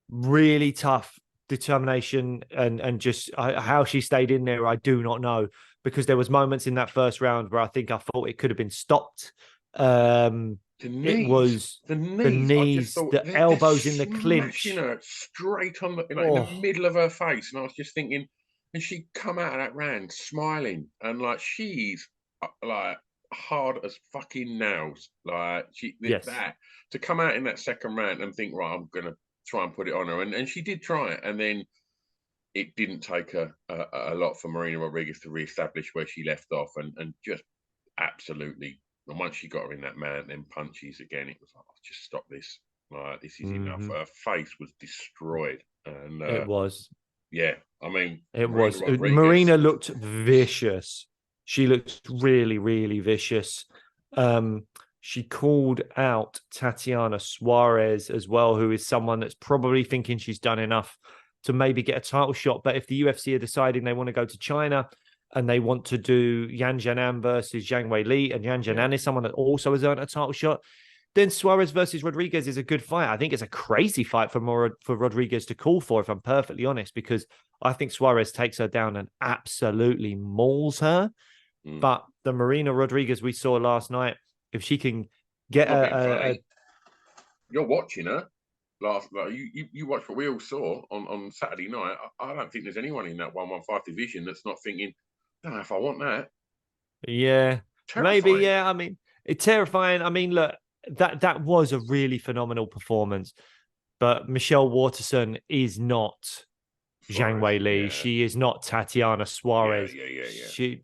really tough determination, and just how she stayed in there, I do not know, because there was moments in that first round where I think I thought it could have been stopped. The It knees, was the the knees. I just knees, thought the they're elbows in the smashing clinch. her straight on the, in the Oh, middle of her face, and I was just thinking, and she come out of that round smiling, and like she's like hard as fucking nails. Like yes. that to come out in that second round and think, right, I'm gonna try and put it on her, and she did try it, and then it didn't take a lot for Marina Rodriguez to re-establish where she left off, and just absolutely. And once she got her in that mount, then punches again, it was like, oh, just stop this. Like, this is enough. Her face was destroyed. And It was. yeah, I mean, It Marina was. Rodriguez. Marina looked vicious. She looked really, really vicious. She called out Tatiana Suarez as well, who is someone that's probably thinking she's done enough to maybe get a title shot. But if the UFC are deciding they want to go to China and they want to do Yan Jianan versus Zhang Weili, and Yan Jianan is someone that also has earned a title shot, then Suarez versus Rodriguez is a good fight. I think it's a crazy fight for Rodriguez to call for, if I'm perfectly honest, because I think Suarez takes her down and absolutely mauls her. But the Marina Rodriguez we saw last night, if she can get you're watching her. Like you watched what we all saw on Saturday night. I don't think there's anyone in that 115 division that's not thinking, I don't know if I want that. Yeah, Terrifying. maybe. Yeah, I mean, it's terrifying. I mean, look, that was a really phenomenal performance. But Michelle Waterson is not Zhang Weili. Yeah. She is not Tatiana Suarez. Yeah. She,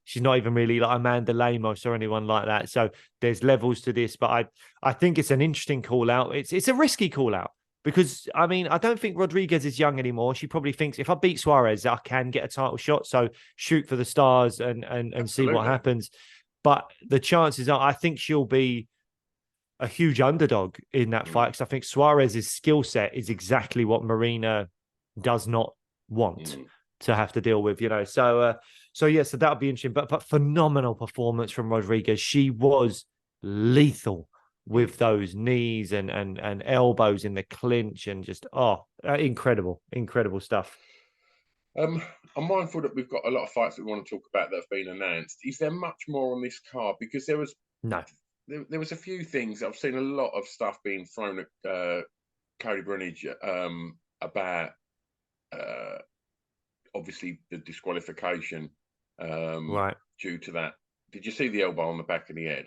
she's not even really like Amanda Lemos or anyone like that. So there's levels to this, but I think it's an interesting call out. It's a risky call out because I mean I don't think Rodriguez is young anymore. She probably thinks if I beat Suarez, I can get a title shot. So shoot for the stars and see what happens. But the chances are, I think she'll be a huge underdog in that fight because I think Suarez's skill set is exactly what Marina does not want to have to deal with, So that would be interesting. But phenomenal performance from Rodriguez. She was lethal with those knees and elbows in the clinch and just incredible stuff. I'm mindful that we've got a lot of fights that we want to talk about that have been announced. Is there much more on this card? Because there was there was a few things. I've seen a lot of stuff being thrown at Cody Brunage about obviously the disqualification due to that. Did you see the elbow on the back of the head?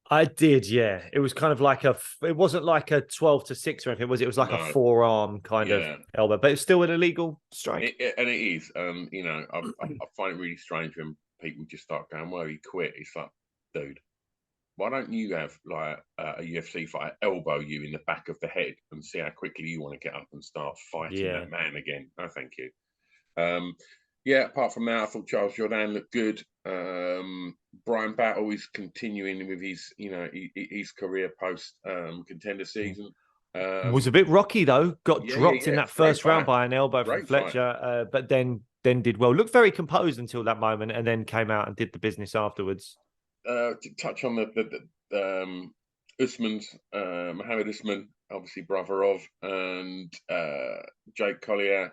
I did, yeah. It was kind of like it wasn't like a 12-6 or anything, was it? It was like a forearm kind of elbow, but it's still an illegal strike. And it is. I find it really strange when people just start going, well, he quit. It's like, dude, why don't you have like a UFC fight elbow you in the back of the head and see how quickly you want to get up and start fighting that man again? No, thank you. Apart from that, I thought Charles Jourdain looked good. Brian Battle is continuing with his career post contender season. Was a bit rocky though. Got dropped in that first round by an elbow from Fletcher, but then did well. Looked very composed until that moment, and then came out and did the business afterwards. To touch on the Usman's Mohammed Usman, obviously brother of, and Jake Collier.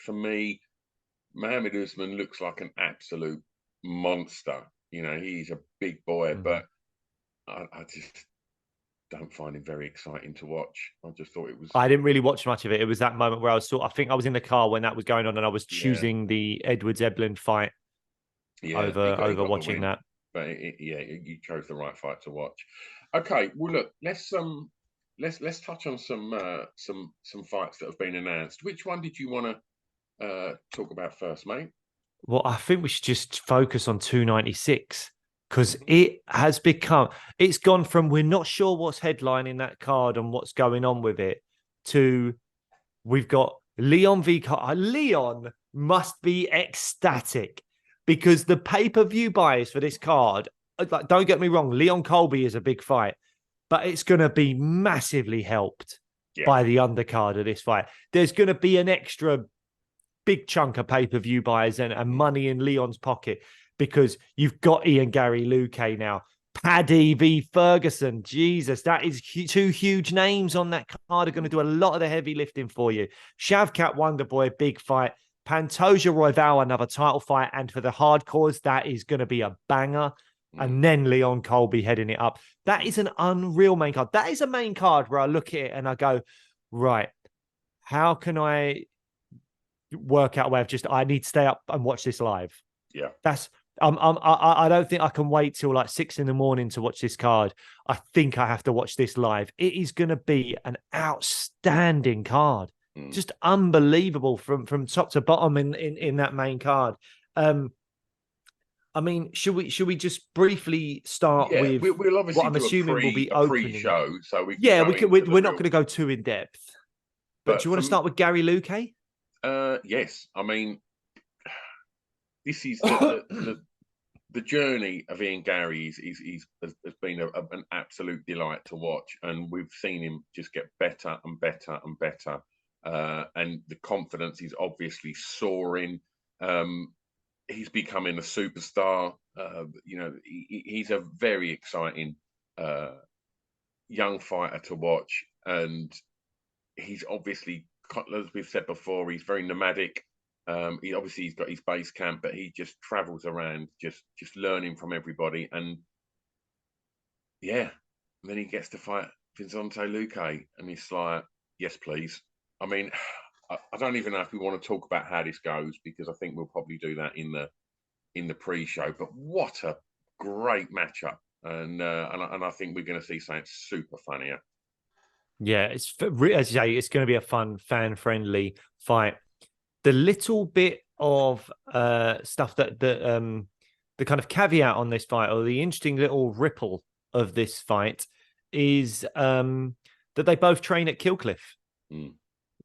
For me, Mohammed Usman looks like an absolute monster. He's a big boy, but I just don't find him very exciting to watch. I just thought it was. I didn't really watch much of it. It was that moment where I think I was in the car when that was going on, and I was choosing the Edwards Eblin fight over watching that. But you chose the right fight to watch. Okay, well look, let's touch on some fights that have been announced. Which one did you want to talk about first, mate? Well, I think we should just focus on 296 because it's gone from we're not sure what's headlining that card and what's going on with it to we've got Leon v. Leon must be ecstatic because the pay-per-view buyers for this card, like, don't get me wrong, Leon Colby is a big fight, but it's going to be massively helped by the undercard of this fight. There's going to be an extra big chunk of pay-per-view buys and money in Leon's pocket because you've got Ian Gary Luque now. Paddy v. Ferguson. Jesus, that is two huge names on that card are going to do a lot of the heavy lifting for you. Shavkat Wonderboy, big fight. Pantoja Royval, another title fight. And for the hardcores, that is going to be a banger. And then Leon Colby heading it up. That is an unreal main card. That is a main card where I look at it and I go, right, how can I work out a way of I need to stay up and watch this live? Yeah. That's I don't think I can wait till like 6 a.m. to watch this card. I think I have to watch this live. It is going to be an outstanding card, just unbelievable from top to bottom in that main card. I mean, should we just briefly start with we'll obviously what I'm assuming will be a opening pre-show, so we we're not going to go too in depth. But do you want to start with Gary Luque? Yes, I mean, this is the journey of Ian Gary has been an absolute delight to watch, and we've seen him just get better and better and better, and the confidence is obviously soaring. He's becoming a superstar. He's a very exciting young fighter to watch, and he's obviously, as we've said before, he's very nomadic. He's got his base camp, but he just travels around, just learning from everybody. And then he gets to fight Vicente Luque, and he's like, yes, please. I mean, I don't even know if we want to talk about how this goes, because I think we'll probably do that in the pre-show. But what a great matchup, and I think we're going to see something super fun here. Yeah, as you say, it's going to be a fun, fan-friendly fight. The little bit of stuff that the kind of caveat on this fight, or the interesting little ripple of this fight, is that they both train at Killcliff.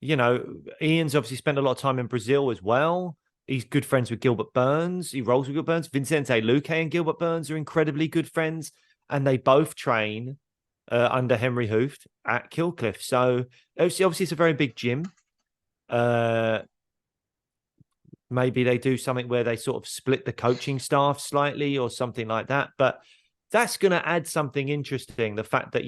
You know, Ian's obviously spent a lot of time in Brazil as well. He's good friends with Gilbert Burns. He rolls with Gilbert Burns. Vicente Luque and Gilbert Burns are incredibly good friends, and they both train under Henry Hooft at Killcliff. So obviously it's a very big gym. Maybe they do something where they sort of split the coaching staff slightly or something like that. But that's going to add something interesting. The fact that,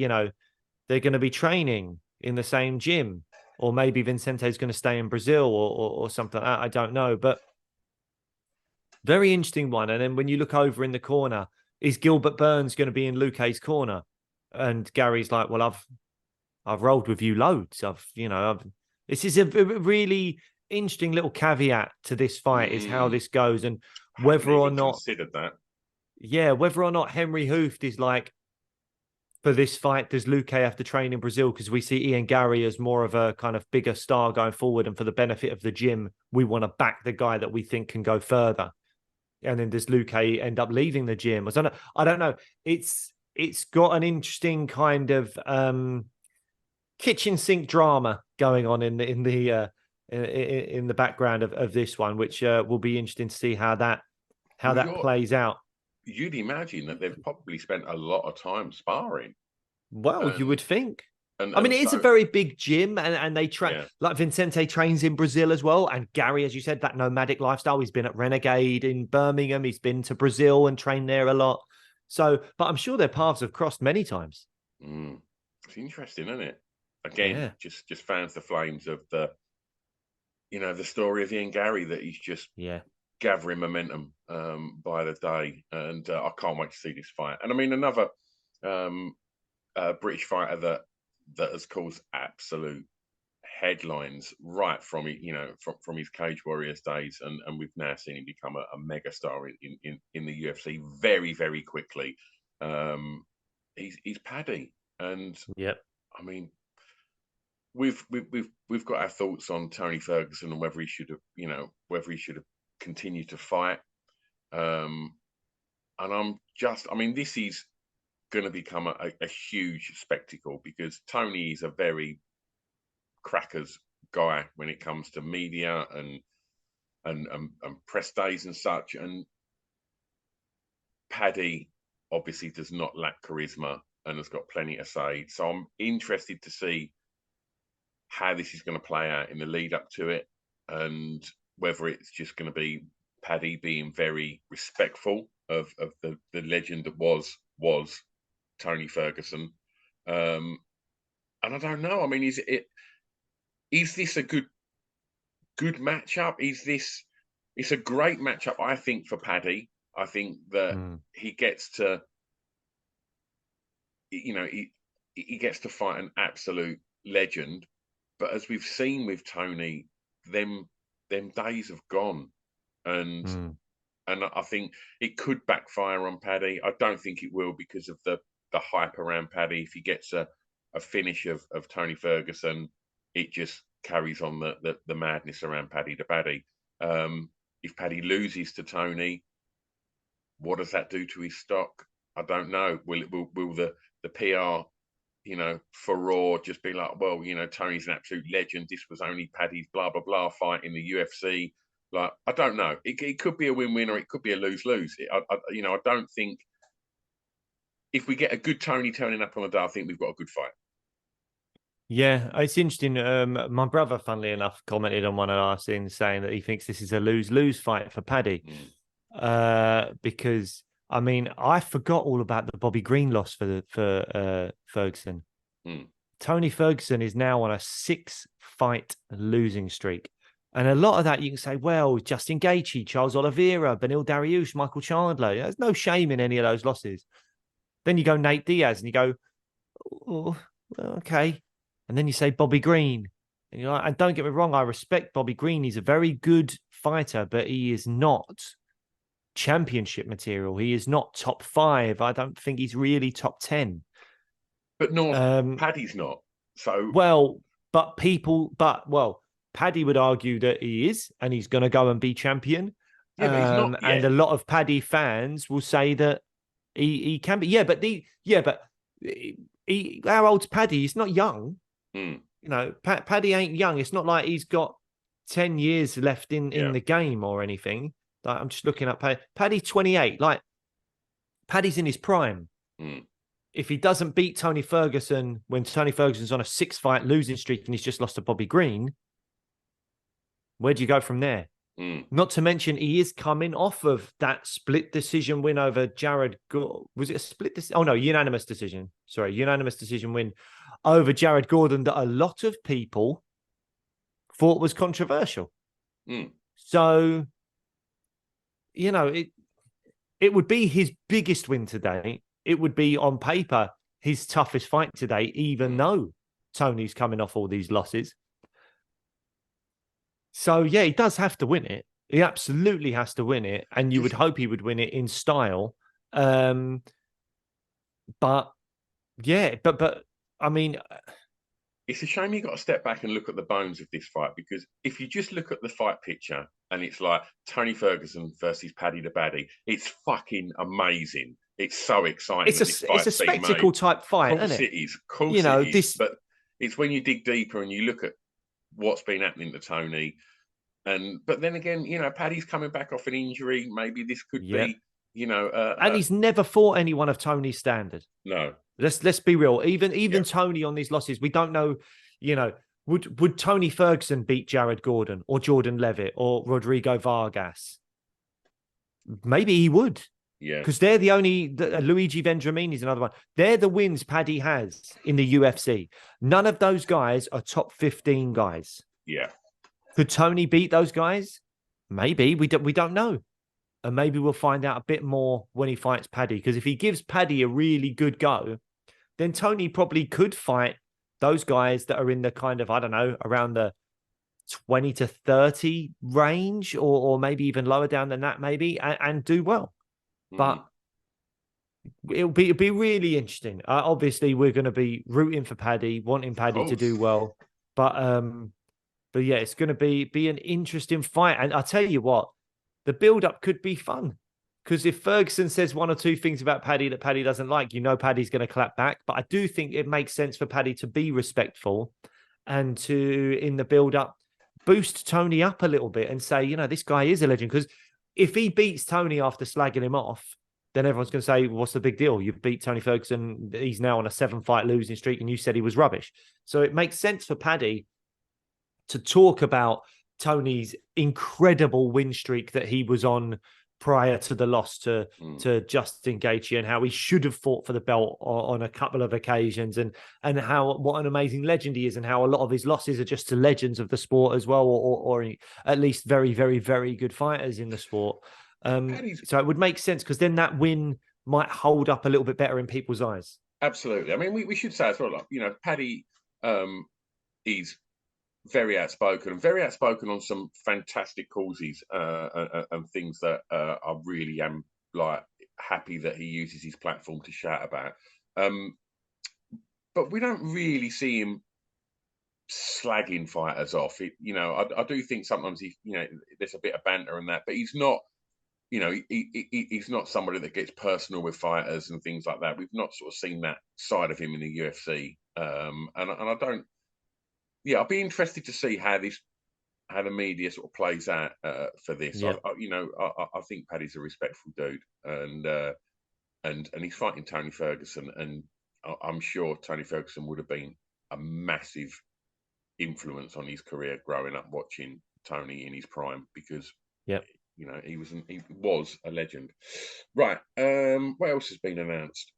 they're going to be training in the same gym, or maybe Vincente's going to stay in Brazil or something like that. I don't know. But very interesting one. And then when you look over in the corner, is Gilbert Burns going to be in Luque's corner? And Gary's like, well, I've rolled with you loads. This is a really interesting little caveat to this fight is how this goes, and whether or not considered that. Yeah, whether or not Henry Hooft is like, for this fight, does Luque have to train in Brazil? Because we see Ian Gary as more of a kind of bigger star going forward, and for the benefit of the gym, we want to back the guy that we think can go further. And then does Luque end up leaving the gym? I don't know. It's got an interesting kind of kitchen sink drama going on in the background of this one, which will be interesting to see how that plays out. You'd imagine that they've probably spent a lot of time sparring. Well, you would think. I mean, it is a very big gym, and they train, like Vicente trains in Brazil as well. And Gary, as you said, that nomadic lifestyle. He's been at Renegade in Birmingham. He's been to Brazil and trained there a lot. So, but I'm sure their paths have crossed many times. It's interesting, isn't it? Again, just fans the flames of the story of Ian Gary, that he's just gathering momentum by the day, and I can't wait to see this fight. And I mean, another British fighter that has caused absolute headlines right from from his Cage Warriors days, and we've now seen him become a mega star in the UFC very, very quickly. He's Paddy, and I mean, we've got our thoughts on Tony Ferguson and whether he should have continued to fight. And this is going to become a huge spectacle, because Tony is a very crackers guy when it comes to media and press days and such. And Paddy obviously does not lack charisma and has got plenty to say. So I'm interested to see how this is going to play out in the lead up to it, and whether it's just going to be Paddy being very respectful of the legend that was Tony Ferguson. And I don't know. I mean, is this a good matchup? It's a great matchup, I think, for Paddy. I think that he gets to, he gets to fight an absolute legend. But as we've seen with Tony, them days have gone, and I think it could backfire on Paddy. I don't think it will, because of the hype around Paddy. If he gets a finish of Tony Ferguson, it just carries on the madness around Paddy to Paddy. If Paddy loses to Tony, what does that do to his stock? I don't know. Will the PR, furore just be like, well, Tony's an absolute legend. This was only Paddy's blah blah blah fight in the UFC. Like, I don't know. It could be a win-win, or it could be a lose-lose. I don't think, if we get a good Tony turning up on the day, I think we've got a good fight. Yeah, it's interesting. My brother, funnily enough, commented on one of our scenes saying that he thinks this is a lose-lose fight for Paddy. Because, I mean, I forgot all about the Bobby Green loss for Ferguson. Tony Ferguson is now on a 6-fight losing streak. And a lot of that you can say, well, Justin Gaethje, Charles Oliveira, Beneil Dariush, Michael Chandler. There's no shame in any of those losses. Then you go Nate Diaz and you go, oh, okay. And then you say Bobby Green. And you're like, and don't get me wrong, I respect Bobby Green. He's a very good fighter, but he is not championship material. He is not top 5. I don't think he's really top 10. But no, Paddy's not. So Paddy would argue that he is, and he's going to go and be champion. Yeah, but he's not yet. And a lot of Paddy fans will say that he can be. Yeah, but how old's Paddy? He's not young. Paddy ain't young. It's not like he's got 10 years left in the game or anything. Like, I'm just looking at Paddy. Paddy's 28. Like, Paddy's in his prime. If he doesn't beat Tony Ferguson when Tony Ferguson's on a 6-fight losing streak and he's just lost to Bobby Green, where do you go from there? Not to mention, he is coming off of that split decision win over Jared. Was it a split decision? Oh, no, unanimous decision. Sorry, unanimous decision win over Jared Gordon that a lot of people thought was controversial. So, it would be his biggest win today. It would be, on paper, his toughest fight today, even though Tony's coming off all these losses. So, yeah, he does have to win it. He absolutely has to win it. And you would hope he would win it in style. But I mean, it's a shame you got to step back and look at the bones of this fight, because if you just look at the fight picture and it's like Tony Ferguson versus Paddy the Baddy, it's fucking amazing. It's so exciting. It's a spectacle type fight, isn't it? It is. Of course it is. But it's when you dig deeper and you look at what's been happening to Tony. But then again, Paddy's coming back off an injury. Maybe this could be, and he's never fought anyone of Tony's standard. No. Let's be real. Even Tony on these losses, we don't know, would Tony Ferguson beat Jared Gordon or Jordan Levitt or Rodrigo Vargas? Maybe he would. Yeah. Because they're the only, Luigi Vendramini's another one. They're the wins Paddy has in the UFC. None of those guys are top 15 guys. Yeah. Could Tony beat those guys? Maybe. We don't know. And maybe we'll find out a bit more when he fights Paddy. Because if he gives Paddy a really good go, then Tony probably could fight those guys that are in the kind of, I don't know, around the 20 to 30 range, or maybe even lower down than that, maybe, and do well. But it'll be really interesting. Obviously, we're going to be rooting for Paddy, wanting Paddy to do well. But yeah, it's going to be an interesting fight. And I'll tell you what, the build-up could be fun. Because if Ferguson says one or two things about Paddy that Paddy doesn't like, Paddy's going to clap back. But I do think it makes sense for Paddy to be respectful and to, in the build-up, boost Tony up a little bit and say, this guy is a legend. Because if he beats Tony after slagging him off, then everyone's going to say, what's the big deal? You beat Tony Ferguson. He's now on a 7-fight losing streak and you said he was rubbish. So it makes sense for Paddy to talk about Tony's incredible win streak that he was on prior to the loss to Justin Gaethje, and how he should have fought for the belt on a couple of occasions, and how what an amazing legend he is, and how a lot of his losses are just to legends of the sport as well, or at least very, very, very good fighters in the sport. So it would make sense, because then that win might hold up a little bit better in people's eyes. Absolutely. I mean, we should say as well, like, you know, Paddy is very outspoken on some fantastic causes and things that I really am like happy that he uses his platform to shout about. But we don't really see him slagging fighters off. You know, I do think sometimes there's a bit of banter and that, but he's not. You know, he's not somebody that gets personal with fighters and things like that. We've not sort of seen that side of him in the UFC, and I don't. Yeah, I'll be interested to see how the media sort of plays out for this. Yeah. I think Paddy's a respectful dude, and he's fighting Tony Ferguson, and I'm sure Tony Ferguson would have been a massive influence on his career growing up watching Tony in his prime, because you know, he was a legend. Right. What else has been announced?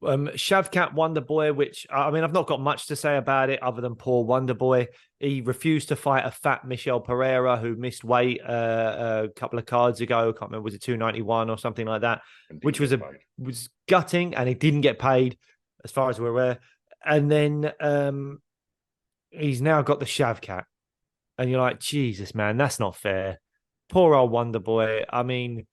Shavkat Wonderboy, which, I mean, I've not got much to say about it other than poor Wonderboy. He refused to fight a fat Michel Pereira who missed weight a couple of cards ago. I can't remember, was it 291 or something like that, which was was gutting, and he didn't get paid as far as we're aware. And then he's now got the Shavkat, and you're like, Jesus, man, that's not fair. Poor old Wonderboy. I mean,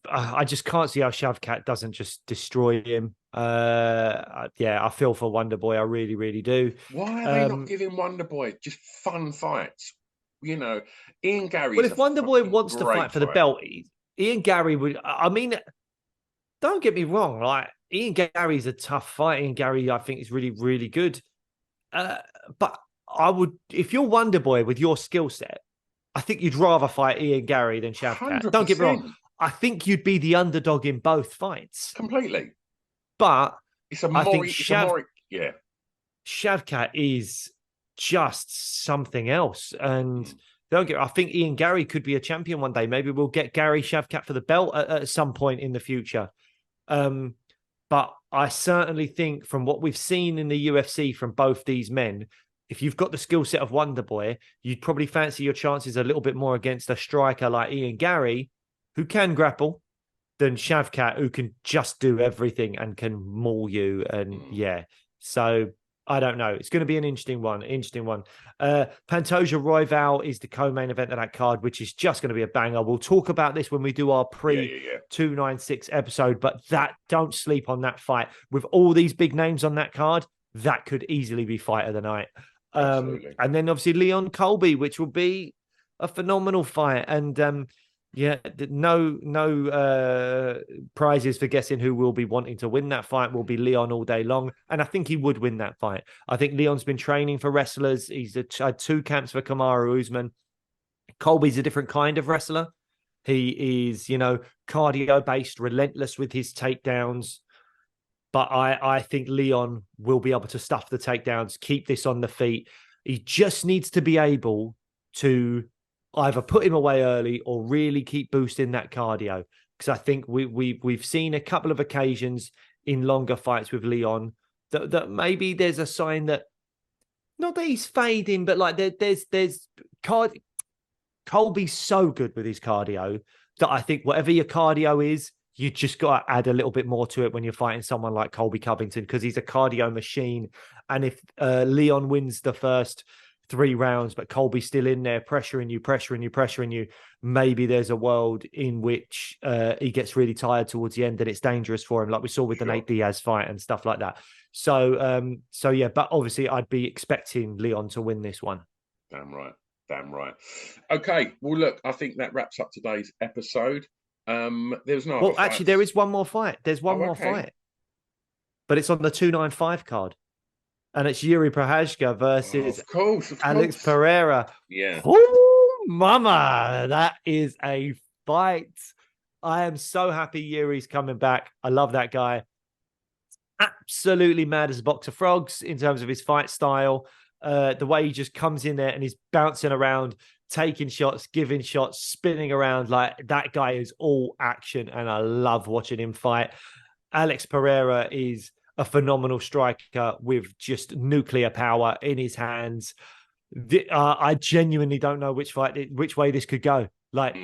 I just can't see how Shavkat doesn't just destroy him. I feel for Wonderboy. I really, really do. Why are they not giving Wonderboy just fun fights? You know, Ian Gary. Well, if Wonderboy wants to fight for the belt, Ian Gary would. I mean, don't get me wrong. Like, Ian Gary's a tough fight. Ian Gary, I think, is really, really good. But I would, if you're Wonderboy with your skill set, I think you'd rather fight Ian Gary than Shavkat. 100%. Don't get me wrong. I think you'd be the underdog in both fights. Completely. But Shavkat is just something else. And I think Ian Gary could be a champion one day. Maybe we'll get Gary Shavkat for the belt at some point in the future. But I certainly think, from what we've seen in the UFC from both these men, if you've got the skill set of Wonderboy, you'd probably fancy your chances a little bit more against a striker like Ian Gary, who can grapple, than Shavkat, who can just do everything and can maul you. And so I don't know. It's going to be an interesting one. Pantoja Royval is the co-main event of that card, which is just going to be a banger. We'll talk about this when we do our pre-296 episode, but don't sleep on that fight. With all these big names on that card, that could easily be fight of the night. And then obviously Leon Colby, which will be a phenomenal fight. And no prizes for guessing who will be wanting to win that fight. Will be Leon all day long, and I think he would win that fight. I think Leon's been training for wrestlers. He's had 2 camps for Kamaru Usman. Colby's a different kind of wrestler. He is, cardio based, relentless with his takedowns. But I think Leon will be able to stuff the takedowns, keep this on the feet. He just needs to be able to either put him away early or really keep boosting that cardio. Because I think we've seen a couple of occasions in longer fights with Leon that maybe there's a sign that, not that he's fading, but like there's Colby's so good with his cardio that I think whatever your cardio is, you just got to add a little bit more to it when you're fighting someone like Colby Covington, because he's a cardio machine. And if Leon wins the first 3 rounds, but Colby's still in there pressuring you, maybe there's a world in which he gets really tired towards the end and it's dangerous for him, like we saw with the Nate Diaz fight and stuff like that. So yeah, but obviously I'd be expecting Leon to win this one. Damn right. Okay, well, look, I think that wraps up today's episode. There's no. Well, actually, there is one more fight. There's one more fight, but it's on the 295 card, and it's Yuri Prochazka versus of course. Alex Pereira. Yeah. Oh, mama, that is a fight. I am so happy Yuri's coming back. I love that guy. Absolutely mad as a box of frogs in terms of his fight style. the way he just comes in there and is bouncing around, taking shots, giving shots, spinning around. Like, that guy is all action, and I love watching him fight. Alex Pereira is a phenomenal striker with just nuclear power in his hands. I genuinely don't know which way this could go. Like,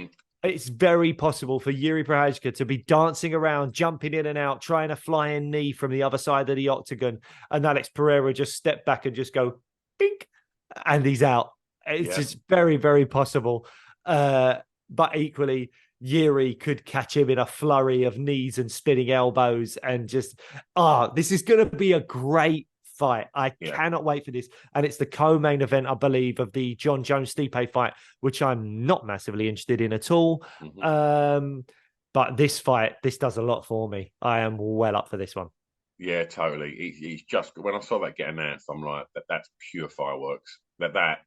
it's very possible for Yuri Prochazka to be dancing around, jumping in and out, trying a flying knee from the other side of the octagon, and Alex Pereira just step back and just go, bink, and he's out. It's just very, very possible. But equally, Yuri could catch him in a flurry of knees and spinning elbows, and just, this is going to be a great fight. I cannot wait for this. And it's the co-main event, I believe, of the John Jones-Stipe fight, which I'm not massively interested in at all. But this fight, this does a lot for me. I am well up for this one. Yeah, totally. He's just, when I saw that get announced, I'm like, that's pure fireworks. That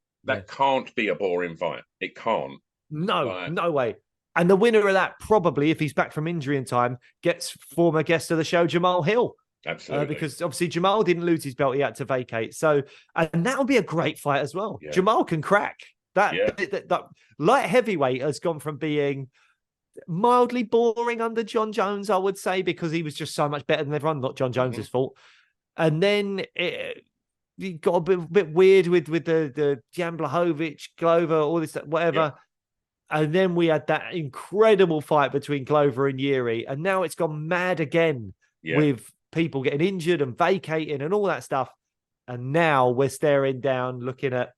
can't be a boring fight. It can't. No way. And the winner of that, probably, if he's back from injury in time, gets former guest of the show, Jamal Hill. Absolutely. Because obviously Jamal didn't lose his belt, he had to vacate. So, and that'll be a great fight as well. Yeah. Jamal can crack. That light heavyweight has gone from being mildly boring under John Jones, I would say, because he was just so much better than everyone. Not John Jones's fault. And then it got a bit weird with the Jan Blachowicz, Glover, all this, whatever. Yeah. And then we had that incredible fight between Glover and Yuri. And now it's gone mad again with people getting injured and vacating and all that stuff. And now we're staring down, looking at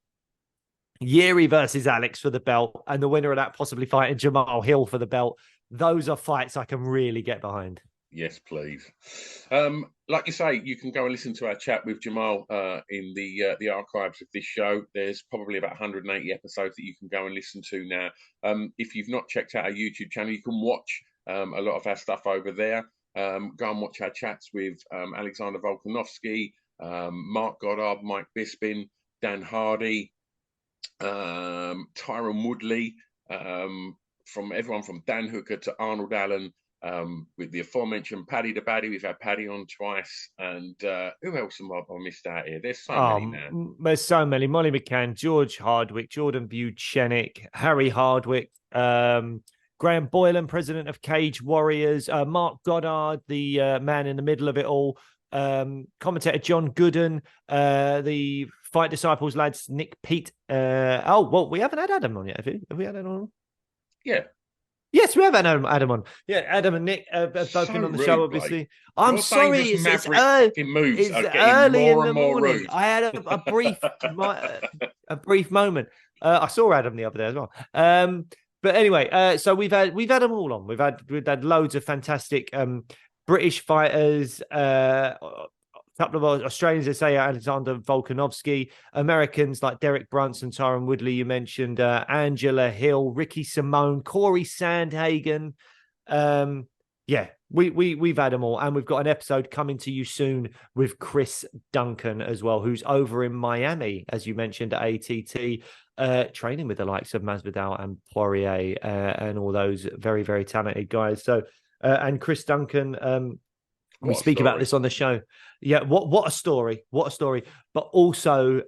Yuri versus Alex for the belt, and the winner of that possibly fighting Jamal Hill for the belt. Those are fights I can really get behind. Yes, please. Like you say, you can go and listen to our chat with Jamal in the archives of this show. There's probably about 180 episodes that you can go and listen to now. If you've not checked out our YouTube channel, you can watch a lot of our stuff over there. Go and watch our chats with Alexander Volkanovski, Mark Goddard, Mike Bisping, Dan Hardy, Tyron Woodley, from everyone from Dan Hooker to Arnold Allen, with the aforementioned Paddy the Baddy. We've had Paddy on twice, and who else have I missed out here? There's so many now. There's so many. Molly McCann, George Hardwick, Jordan Buchanan, Harry Hardwick, Graham Boylan, president of Cage Warriors, Mark Goddard, the man in the middle of it all, commentator John Gooden, the Fight Disciples lads, Nick Pete. We haven't had Adam on yet, have we had Adam on? Yeah. Yes, we have had Adam on. Yeah, Adam and Nick have both been on the show, obviously. Like, I'm sorry, it's early in the morning. Rude. I had a brief moment. I saw Adam the other day as well. But anyway, so we've had them all on. We've had loads of fantastic British fighters, a couple of Australians, they say Alexander Volkanovski, Americans like Derek Brunson, Tyron Woodley, you mentioned, Angela Hill, Ricky Simone, Corey Sandhagen. We've had them all, and we've got an episode coming to you soon with Chris Duncan as well, who's over in Miami, as you mentioned, at ATT, training with the likes of Masvidal and Poirier, and all those very, very talented guys. So, and Chris Duncan, we speak about this on the show. Yeah, what a story. What a story. But also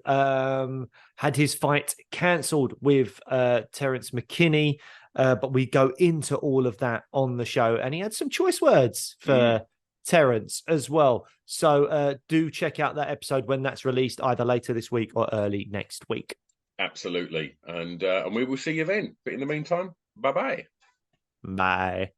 had his fight cancelled with Terence McKinney. But we go into all of that on the show. And he had some choice words for Terence as well. So do check out that episode when that's released, either later this week or early next week. Absolutely. And we will see you then. But in the meantime, bye-bye. Bye.